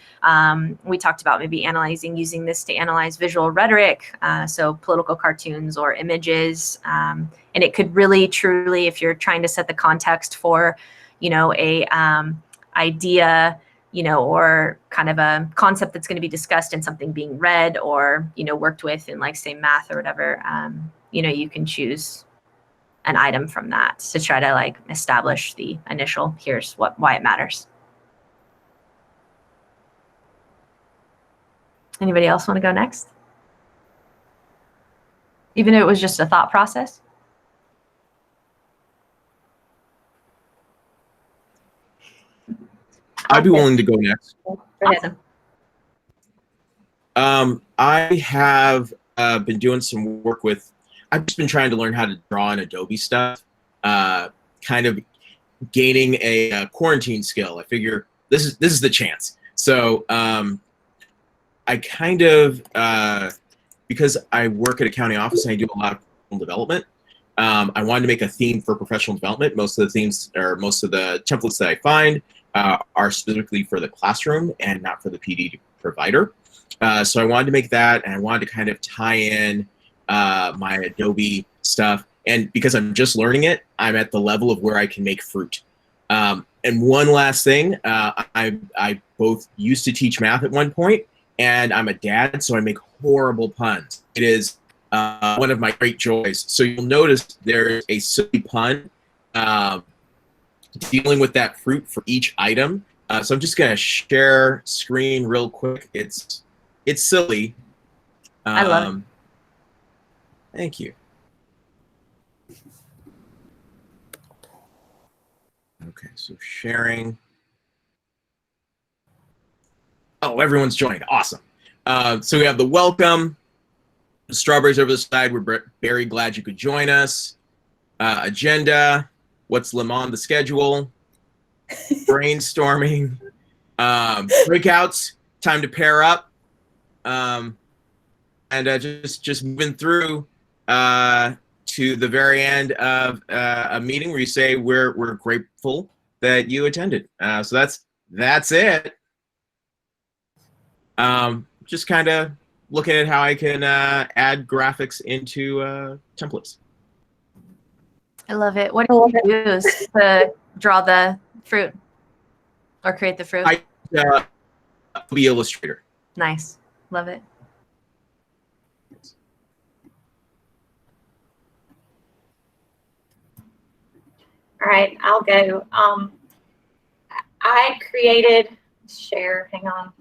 we talked about maybe using this to analyze visual rhetoric. So political cartoons or images. And it could really, truly, if you're trying to set the context for, a idea or kind of a concept that's going to be discussed in something being read or, worked with in like say math or whatever, you can choose an item from that to try to like establish the initial, here's why it matters. Anybody else want to go next? Even if it was just a thought process? I'd be willing to go next. Awesome. I have been doing some work with, I've just been trying to learn how to draw in Adobe stuff, kind of gaining a quarantine skill. I figure this is the chance. So I kind of, because I work at a county office and I do a lot of professional development, I wanted to make a theme for professional development. Most of the themes, or most of the templates that I find are specifically for the classroom and not for the PD provider. So I wanted to make that, and I wanted to kind of tie in my Adobe stuff. And because I'm just learning it, I'm at the level of where I can make fruit. And one last thing, I both used to teach math at one point, and I'm a dad, so I make horrible puns. It is one of my great joys. So you'll notice there's a silly pun dealing with that fruit for each item. So I'm just going to share screen real quick. It's silly. I love it. Thank you. Okay, so sharing. Oh, everyone's joined. Awesome. So we have the welcome. The strawberries over the side. We're very glad you could join us. Agenda. What's on the schedule? Brainstorming. Breakouts. Time to pair up. And just moving through to the very end of a meeting where you say we're grateful that you attended. So that's it. Just kind of looking at how I can add graphics into templates. I love it. What do you use to draw the fruit or create the fruit? Be Illustrator. Nice. Love it. All right, I'll go. I created, share, hang on.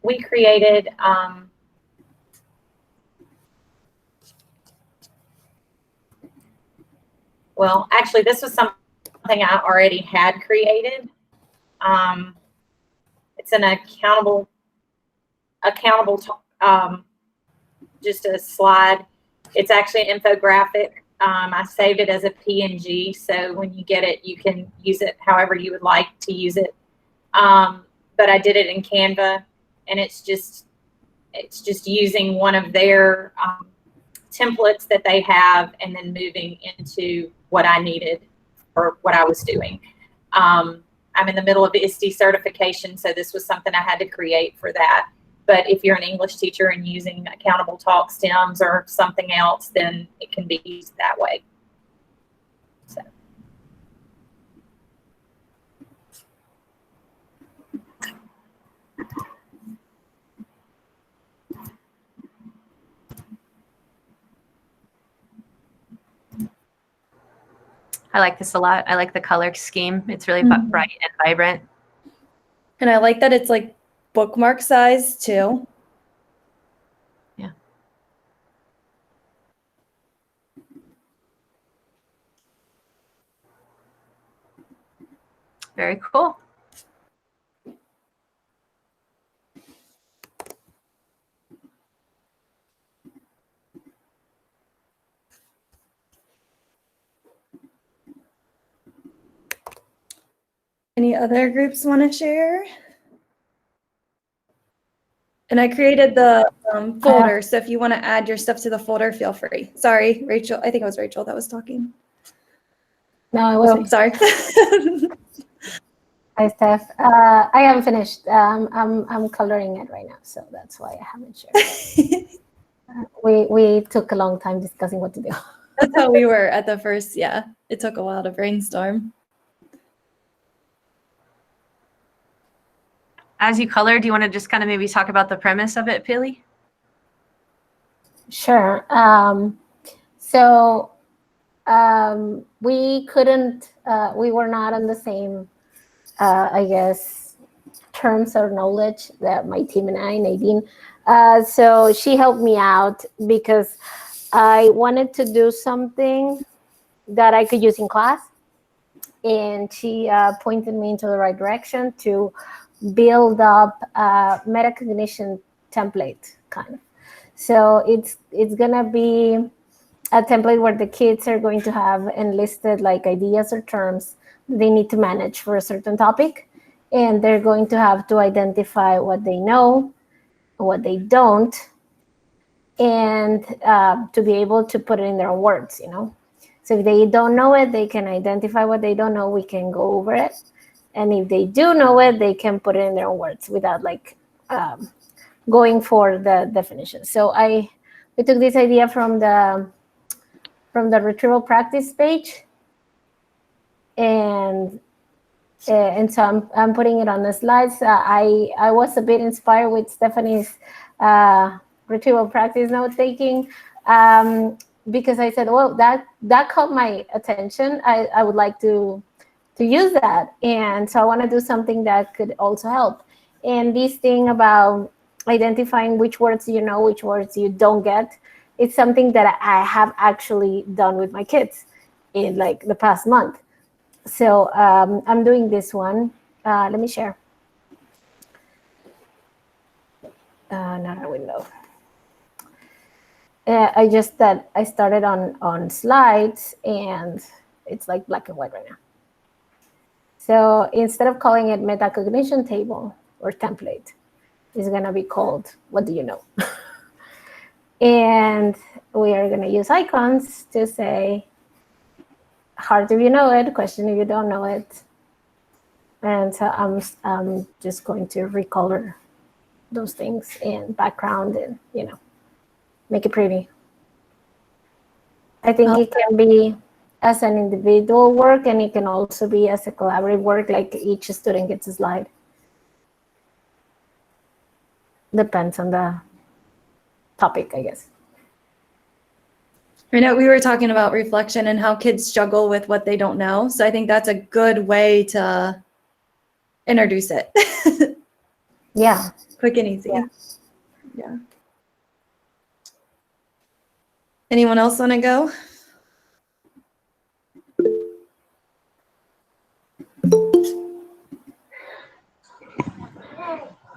We created well, actually, this was something I already had created. It's an accountable just a slide. It's actually an infographic. I saved it as a PNG, so when you get it, you can use it however you would like to use it. But I did it in Canva, and it's just using one of their templates that they have, and then moving into what I needed or what I was doing. I'm in the middle of ISTE certification, so this was something I had to create for that. But if you're an English teacher and using Accountable Talk stems or something else, then it can be used that way. So. I like this a lot. I like the color scheme. It's really bright and vibrant. And I like that it's like bookmark size too. Yeah. Very cool. Any other groups want to share? And I created the folder, so if you want to add your stuff to the folder, feel free. Sorry, Rachel. I think it was Rachel that was talking. No, I wasn't. Sorry. Hi, Steph. I haven't finished. I'm coloring it right now, so that's why I haven't shared. We took a long time discussing what to do. That's how we were at the first. Yeah, it took a while to brainstorm. as you color, do you want to just kind of maybe talk about the premise of it, Pili? Sure. So we couldn't, we were not on the same, I guess, terms or knowledge that my team and I, Nadine. So she helped me out because I wanted to do something that I could use in class. And she pointed me into the right direction to build up a metacognition template, kind of. So it's gonna be a template where the kids are going to have enlisted like ideas or terms they need to manage for a certain topic, and they're going to have to identify what they know, what they don't, and to be able to put it in their own words, you know. So if they don't know it, they can identify what they don't know. We can go over it. And if they do know it, they can put it in their own words without like going for the definition. So we took this idea from the Retrieval Practice page, and so I'm putting it on the slides. I was a bit inspired with Stephanie's Retrieval Practice note taking. Because I said, well, that caught my attention. I would like to use that. And so I want to do something that could also help. And this thing about identifying which words you know, which words you don't get, it's something that I have actually done with my kids in like the past month. So I'm doing this one. Let me share. Not a window. I started on slides, and it's like black and white right now. So instead of calling it metacognition table or template, it's gonna be called what do you know? And we are gonna use icons to say heart if you know it, question if you don't know it. And so I'm just going to recolor those things in background and, you know, make it pretty. I think it can be as an individual work, and it can also be as a collaborative work, like each student gets a slide. Depends on the topic, I guess. I know we were talking about reflection and how kids struggle with what they don't know. So I think that's a good way to introduce it. Yeah. Quick and easy. Yeah. Anyone else want to go?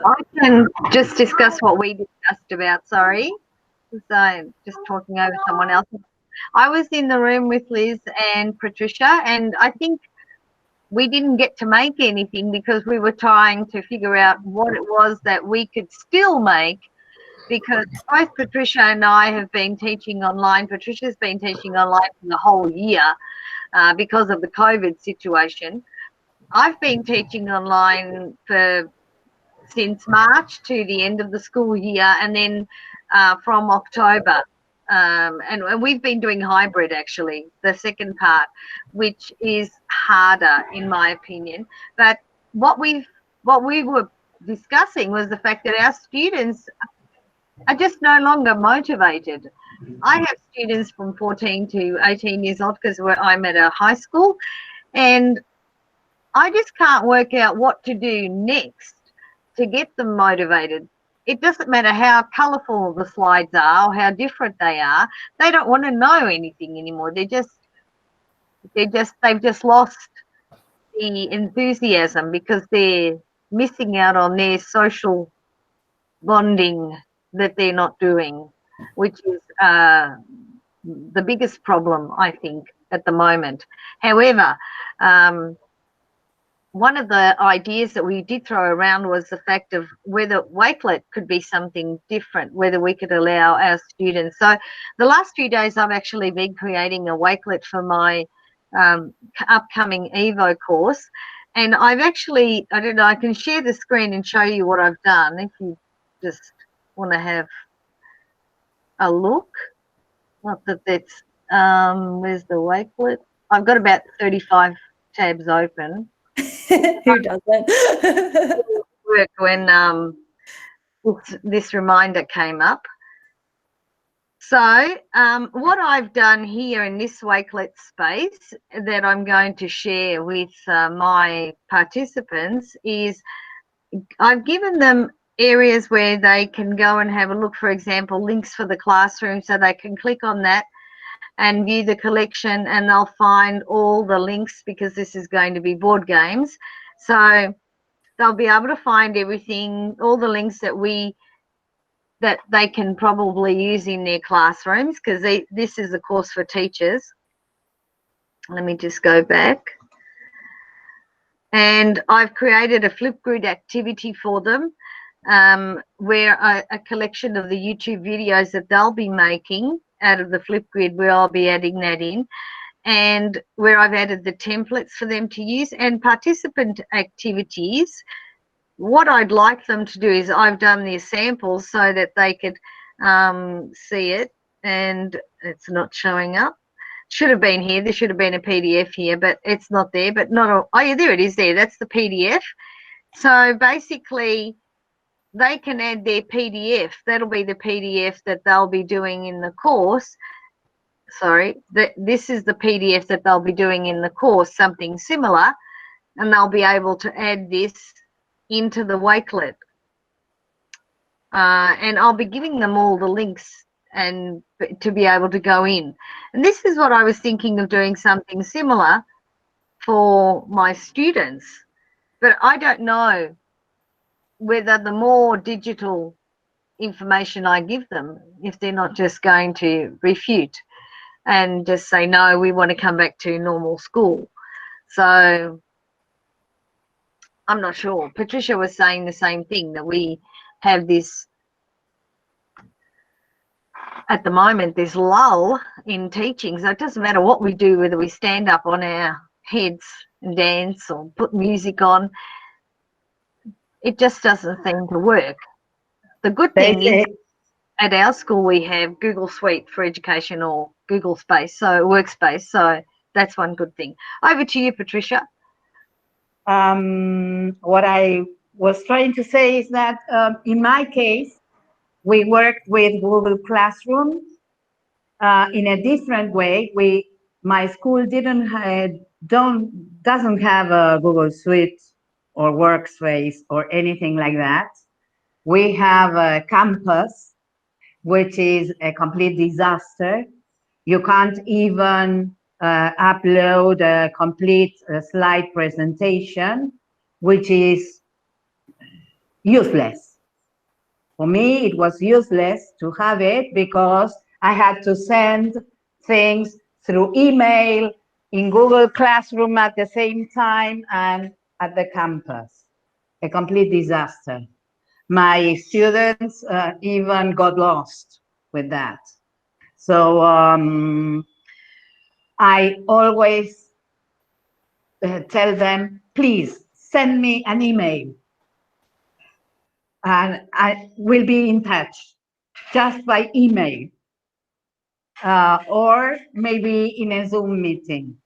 I can just discuss what we discussed about, sorry. So I'm just talking over someone else. I was in the room with Liz and Patricia, and I think we didn't get to make anything because we were trying to figure out what it was that we could still make, because both Patricia and I have been teaching online. Patricia's been teaching online for the whole year because of the COVID situation. I've been teaching online since March to the end of the school year, and then from October. And we've been doing hybrid, actually, the second part, which is harder in my opinion. But what we were discussing was the fact that our students are just no longer motivated. I have students from 14 to 18 years old because I'm at a high school, and I just can't work out what to do next to get them motivated. It doesn't matter how colourful the slides are or how different they are. They don't want to know anything anymore. They've just lost the enthusiasm because they're missing out on their social bonding that they're not doing, which is the biggest problem, I think, at the moment. However, one of the ideas that we did throw around was the fact of whether Wakelet could be something different, whether we could allow our students. So the last few days I've actually been creating a Wakelet for my upcoming Evo course. And I've actually, I don't know, I can share the screen and show you what I've done if you just want to have a look. Not that that's, where's the Wakelet? I've got about 35 tabs open. Who doesn't? work when this reminder came up. So what I've done here in this Wakelet space that I'm going to share with my participants is I've given them areas where they can go and have a look, for example, links for the classroom, so they can click on that and view the collection, and they'll find all the links, because this is going to be board games. So they'll be able to find everything, all the links that they can probably use in their classrooms, because this is a course for teachers. Let me just go back. And I've created a Flipgrid activity for them, where a collection of the YouTube videos that they'll be making out of the Flipgrid, where I'll be adding that in, and where I've added the templates for them to use, and participant activities. What I'd like them to do is I've done their samples so that they could see it, and it's not showing up. Should have been here. There should have been a PDF here, but it's not there. But not all. Oh yeah, there it is. There. That's the PDF. So basically, they can add their PDF. That'll be the PDF that they'll be doing in the course. Sorry, this is the PDF that they'll be doing in the course, something similar, and they'll be able to add this into the Wakelet. And I'll be giving them all the links and to be able to go in. And this is what I was thinking of doing, something similar for my students. But I don't know whether the more digital information I give them, if they're not just going to refute and just say, no, we want to come back to normal school. So I'm not sure. Patricia was saying the same thing, that we have this, at the moment, this lull in teaching. So it doesn't matter what we do, whether we stand up on our heads and dance or put music on, it just doesn't seem to work. The good thing is, at our school we have Google Suite for Education, or Google Space, so Workspace. So that's one good thing. Over to you, Patricia. What I was trying to say is that in my case, we worked with Google Classroom in a different way. My school doesn't have a Google Suite or Workspace or anything like that. We have a campus, which is a complete disaster. You can't even upload a complete slide presentation, which is useless. For me, it was useless to have it, because I had to send things through email, in Google Classroom at the same time, and at the campus. A complete disaster. My students even got lost with that. So I always tell them, please send me an email, and I will be in touch just by email, or maybe in a Zoom meeting.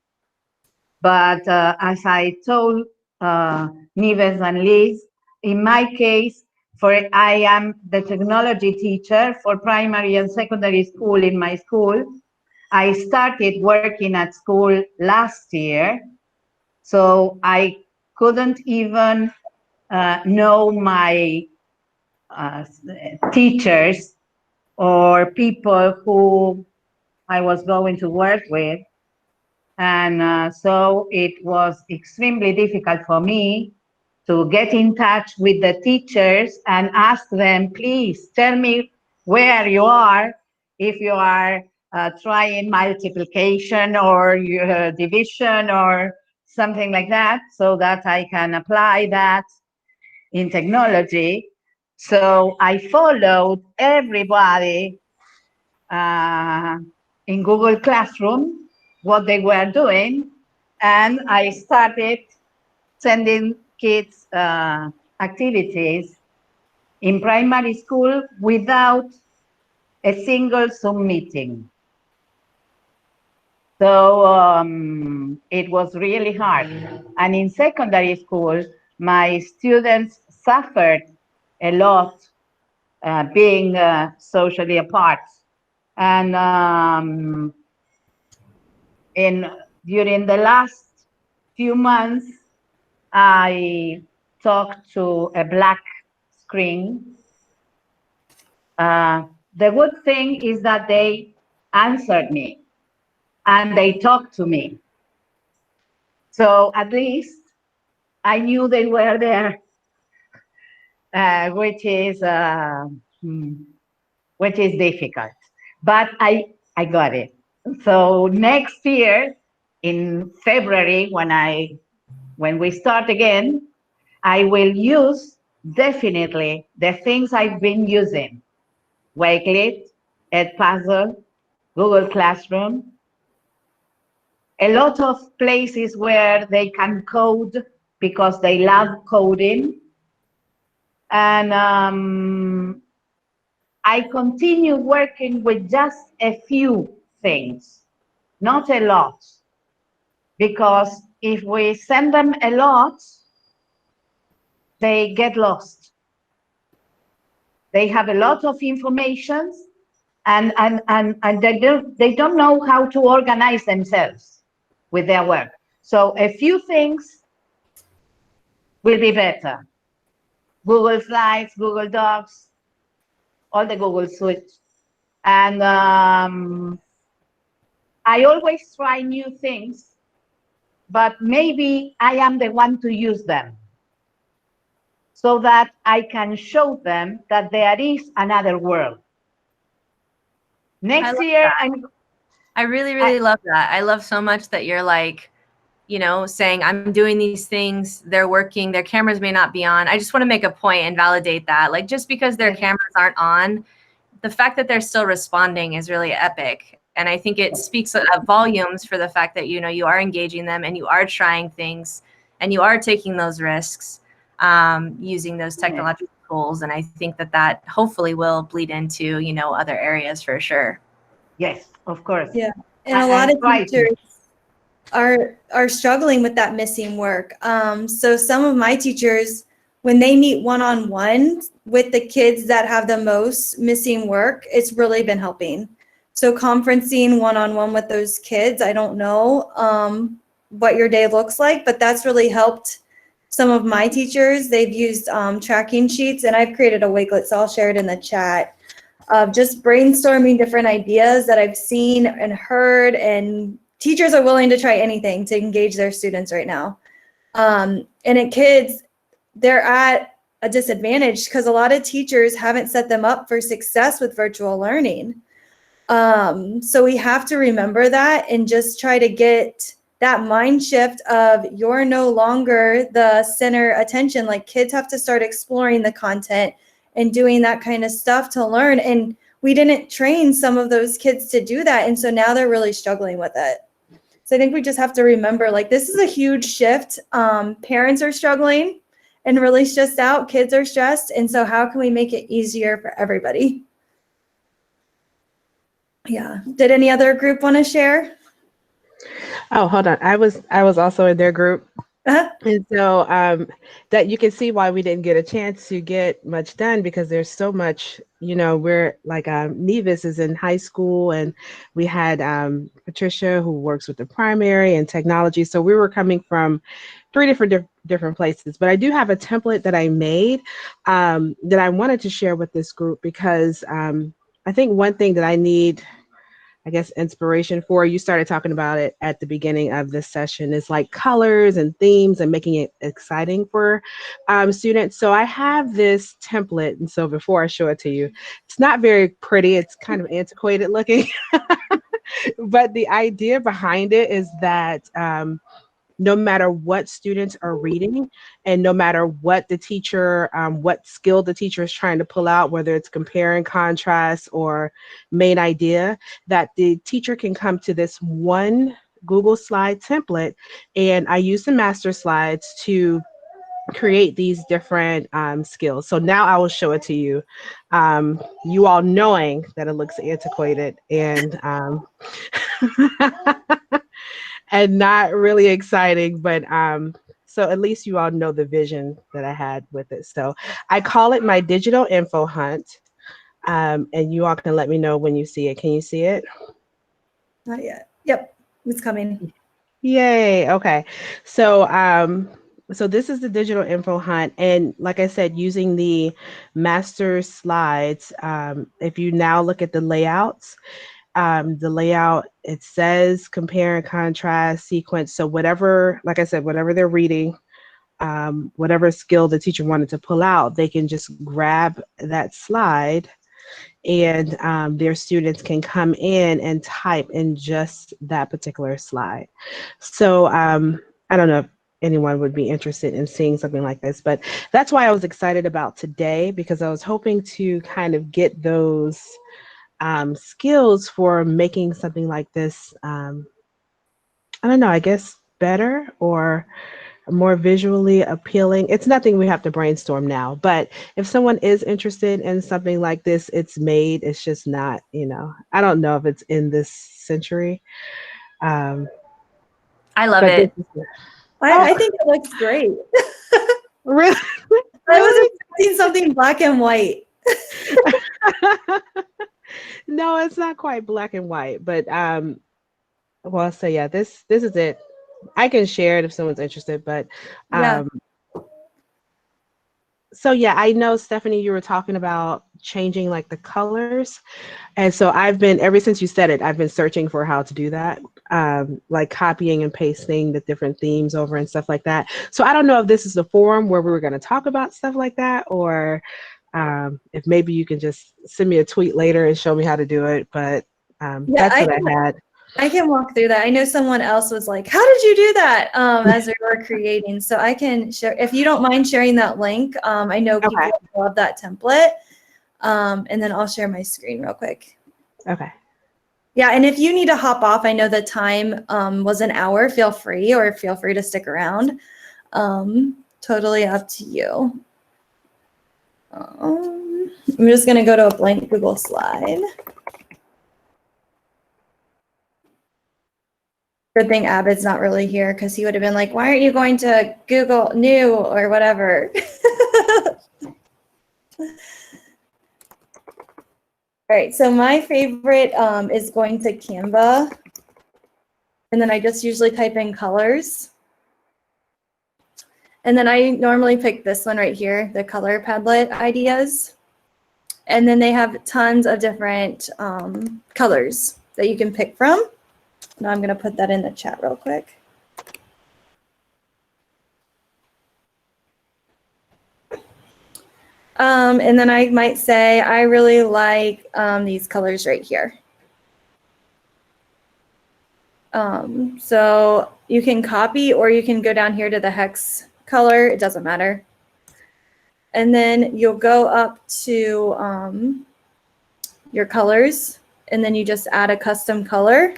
But as I told Nieves and Liz, in my case, I am the technology teacher for primary and secondary school in my school. I started working at school last year, so I couldn't even know my teachers or people who I was going to work with. And so it was extremely difficult for me to get in touch with the teachers and ask them, please tell me where you are, if you are trying multiplication or division or something like that, so that I can apply that in technology. So I followed everybody in Google Classroom, what they were doing, and I started sending kids activities in primary school without a single Zoom meeting. So it was really hard. And in secondary school, my students suffered a lot being socially apart. And during the last few months, I talked to a black screen. The good thing is that they answered me and they talked to me. So at least I knew they were there, which is difficult. But I got it. So next year, in February, when we start again, I will use definitely the things I've been using: Wakelet, Edpuzzle, Google Classroom, a lot of places where they can code because they love coding. And I continue working with just a few things, not a lot, because if we send them a lot, they get lost. They have a lot of information, and they don't know how to organize themselves with their work. So a few things will be better. Google Slides, Google Docs, all the Google Suite. And I always try new things, but maybe I am the one to use them so that I can show them that there is another world. Next year, I really love that. I love so much that you're like, you know, saying I'm doing these things, they're working, their cameras may not be on. I just want to make a point and validate that. Like, just because their cameras aren't on, the fact that they're still responding is really epic. And I think it speaks volumes for the fact that, you know, you are engaging them and you are trying things and you are taking those risks using those technological tools. And I think that that hopefully will bleed into, you know, other areas for sure. Yes, of course. Yeah. And a lot of teachers are struggling with that missing work. So some of my teachers, when they meet one-on-one with the kids that have the most missing work, it's really been helping. So conferencing one-on-one with those kids, I don't know what your day looks like, but that's really helped some of my teachers. They've used tracking sheets, and I've created a Wakelet, so I'll share it in the chat, of just brainstorming different ideas that I've seen and heard, and teachers are willing to try anything to engage their students right now. And kids, they're at a disadvantage because a lot of teachers haven't set them up for success with virtual learning. So we have to remember that and just try to get that mind shift of you're no longer the center attention. Like, kids have to start exploring the content and doing that kind of stuff to learn. And we didn't train some of those kids to do that. And so now they're really struggling with it. So I think we just have to remember, like, this is a huge shift. Parents are struggling and really stressed out. Kids are stressed. And so how can we make it easier for everybody? Yeah. Did any other group want to share? Oh, hold on. I was also in their group. And so that you can see why we didn't get a chance to get much done, because there's so much, you know, we're like Nevis is in high school, and we had Patricia, who works with the primary and technology. So we were coming from 3 different places. But I do have a template that I made that I wanted to share with this group, because I think one thing that I need, I guess, inspiration for, you started talking about it at the beginning of this session, is like colors and themes and making it exciting for students. So I have this template. And so before I show it to you, it's not very pretty. It's kind of antiquated looking. But the idea behind it is that no matter what students are reading, and no matter what the teacher, what skill the teacher is trying to pull out, whether it's compare and contrast or main idea, that the teacher can come to this one Google slide template. And I use the master slides to create these different skills. So now I will show it to you. You all knowing that it looks antiquated and and not really exciting, but So at least you all know the vision that I had with it. So I call it my digital info hunt. And you all can let me know when you see it. Can you see it? Not yet. Yep, it's coming. Yay. Okay. So so this is the digital info hunt. And like I said, using the master slides, if you now look at the layouts, the layout, it says compare and contrast sequence. So whatever, like I said, whatever they're reading, whatever skill the teacher wanted to pull out, they can just grab that slide and their students can come in and type in just that particular slide. So I don't know if anyone would be interested in seeing something like this, but that's why I was excited about today, because I was hoping to kind of get those skills for making something like this, I don't know, I guess better or more visually appealing. It's nothing we have to brainstorm now, but if someone is interested in something like this, it's made. It's just not, I don't know if it's in this century. I love but it. I think it looks great. Really? I was expecting something black and white. No, it's not quite black and white, but well, so yeah, this is it. I can share it if someone's interested, but Yeah. So yeah, I know, Stephanie, you were talking about changing like the colors. And so I've been, ever since you said it, I've been searching for how to do that, like copying and pasting the different themes over and stuff like that. So I don't know if this is the forum where we were going to talk about stuff like that, or if maybe you can just send me a tweet later and show me how to do it. But that's what I had. I can walk through that. I know someone else was like, how did you do that as we were creating? So I can share, if you don't mind sharing that link. I know people love that template. And then I'll share my screen real quick. Okay. Yeah, and if you need to hop off, I know the time was an hour. Feel free to stick around. Totally up to you. I'm just going to go to a blank Google slide. Good thing Abed's not really here, because he would have been like, why aren't you going to Google New or whatever? All right, so my favorite is going to Canva. And then I just usually type in colors. And then I normally pick this one right here, the color Padlet ideas. And then they have tons of different colors that you can pick from. Now I'm going to put that in the chat real quick. And then I might say, I really like these colors right here. So you can copy, or you can go down here to the hex color. It doesn't matter. And then you'll go up to your colors, and then you just add a custom color.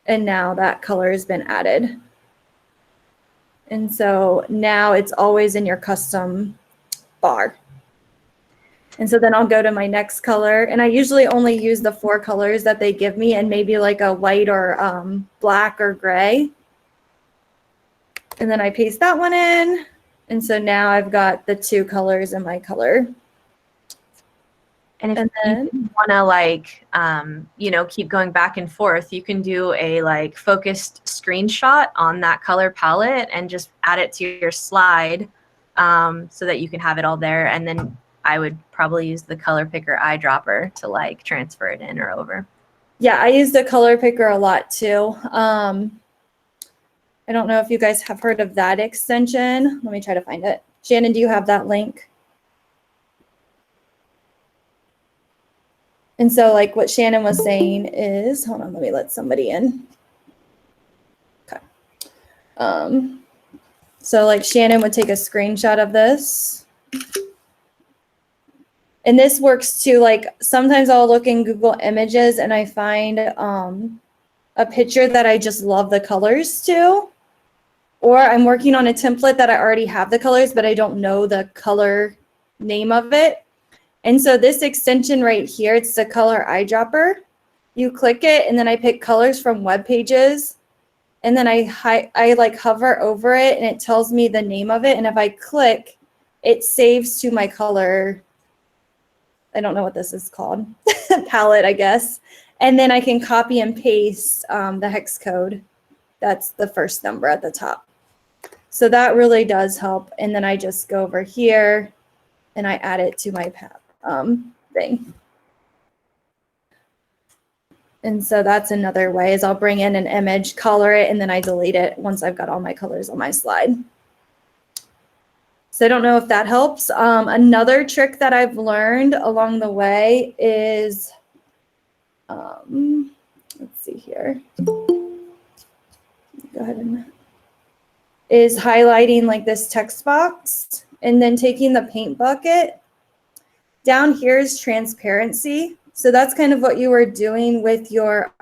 And now that color has been added. And so now it's always in your custom bar. And so then I'll go to my next color, and I usually only use the 4 colors that they give me, and maybe like a white or black or gray. And then I paste that one in. And so now I've got the 2 colors in my color. And if you want to like, keep going back and forth, you can do a like focused screenshot on that color palette and just add it to your slide so that you can have it all there. And then I would probably use the color picker eyedropper to like transfer it in or over. Yeah, I use the color picker a lot too. I don't know if you guys have heard of that extension. Let me try to find it. Shannon, do you have that link? And so like what Shannon was saying is, hold on, let me let somebody in. Okay. So like Shannon would take a screenshot of this. And this works too, like sometimes I'll look in Google Images and I find a picture that I just love the colors to. Or I'm working on a template that I already have the colors, but I don't know the color name of it. And so this extension right here, it's the color eyedropper. You click it, and then I pick colors from web pages. and then I like hover over it and it tells me the name of it. And if I click, it saves to my color. I don't know what this is called, palette, I guess. And then I can copy and paste the hex code. That's the first number at the top. So that really does help. And then I just go over here and I add it to my thing. And so that's another way is I'll bring in an image, color it, and then I delete it once I've got all my colors on my slide. So I don't know if that helps. Another trick that I've learned along the way is, let's see here. Go ahead and is highlighting like this text box and then taking the paint bucket. Down here is transparency. So that's kind of what you were doing with your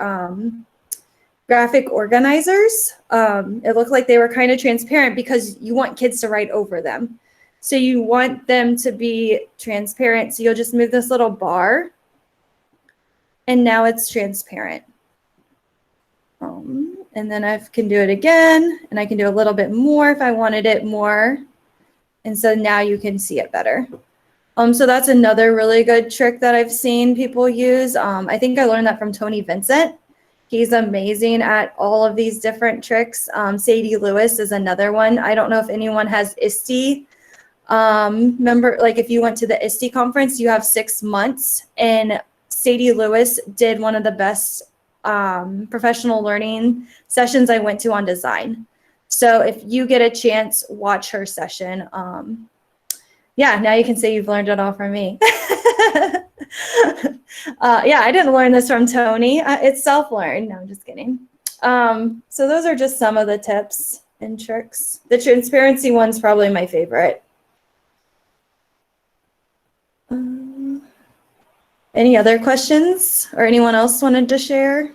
graphic organizers. It looked like they were kind of transparent because you want kids to write over them. So you want them to be transparent. So you'll just move this little bar and now it's transparent. And then I can do it again and I can do a little bit more if I wanted it more. And so now you can see it better. So that's another really good trick that I've seen people use. I think I learned that from Tony Vincent. He's amazing at all of these different tricks. Sadie Lewis is another one. I don't know if anyone has ISTE. Remember, like if you went to the ISTE conference, you have 6 months. And Sadie Lewis did one of the best professional learning sessions I went to on design. So if you get a chance, watch her session. Yeah, now you can say you've learned it all from me. Yeah, I didn't learn this from Tony. It's self-learned. No, I'm just kidding. So those are just some of the tips and tricks. The transparency one's probably my favorite. Any other questions or anyone else wanted to share?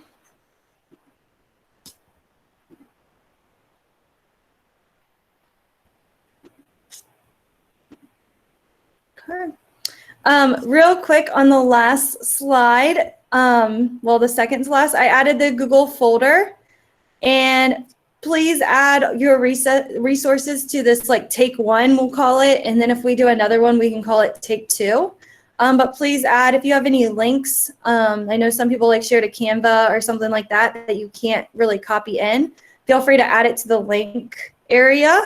Okay. Real quick on the last slide, well, the second to last, I added the Google folder, and please add your resources to this, like take one, we'll call it. And then if we do another one, we can call it take two. But please add, if you have any links, I know some people like share to Canva or something like that, that you can't really copy in, feel free to add it to the link area.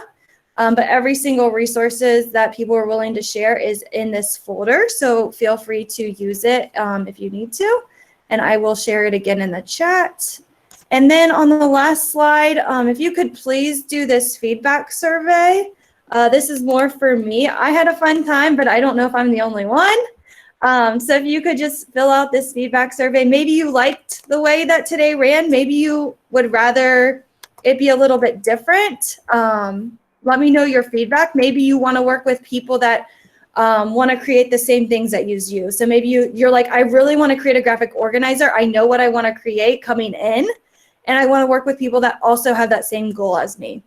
But every single resources that people are willing to share is in this folder. So feel free to use it if you need to. And I will share it again in the chat. And then on the last slide, if you could please do this feedback survey. This is more for me. I had a fun time, but I don't know if I'm the only one. So if you could just fill out this feedback survey. Maybe you liked the way that today ran. Maybe you would rather it be a little bit different. Let me know your feedback. Maybe you want to work with people that want to create the same things that use you. So maybe you're like, I really want to create a graphic organizer. I know what I want to create coming in, and I want to work with people that also have that same goal as me.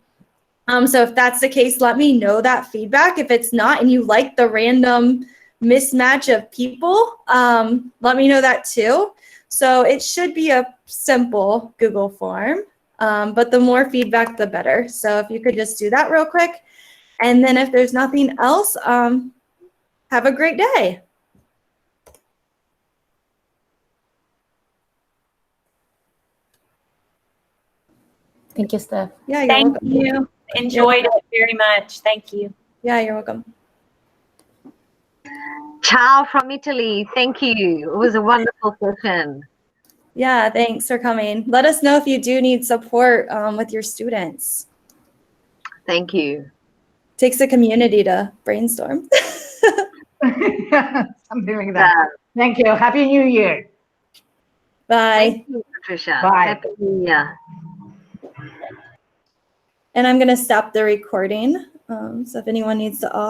So if that's the case, let me know that feedback. If it's not and you like the random mismatch of people, let me know that too. So it should be a simple Google form. But the more feedback, the better. So if you could just do that real quick. And then if there's nothing else, have a great day. Thank you, Steph. Yeah, you're Thank welcome. you. Enjoyed it very much. Thank you. Yeah, you're welcome. Ciao from Italy. Thank you. It was a wonderful session. Yeah, thanks for coming. Let us know if you do need support with your students. Thank you. Takes a community to brainstorm. Something like that. Thank you. Happy New Year. Bye. Thank you, Patricia. Bye. Happy New Year. And I'm going to stop the recording. So if anyone needs to off.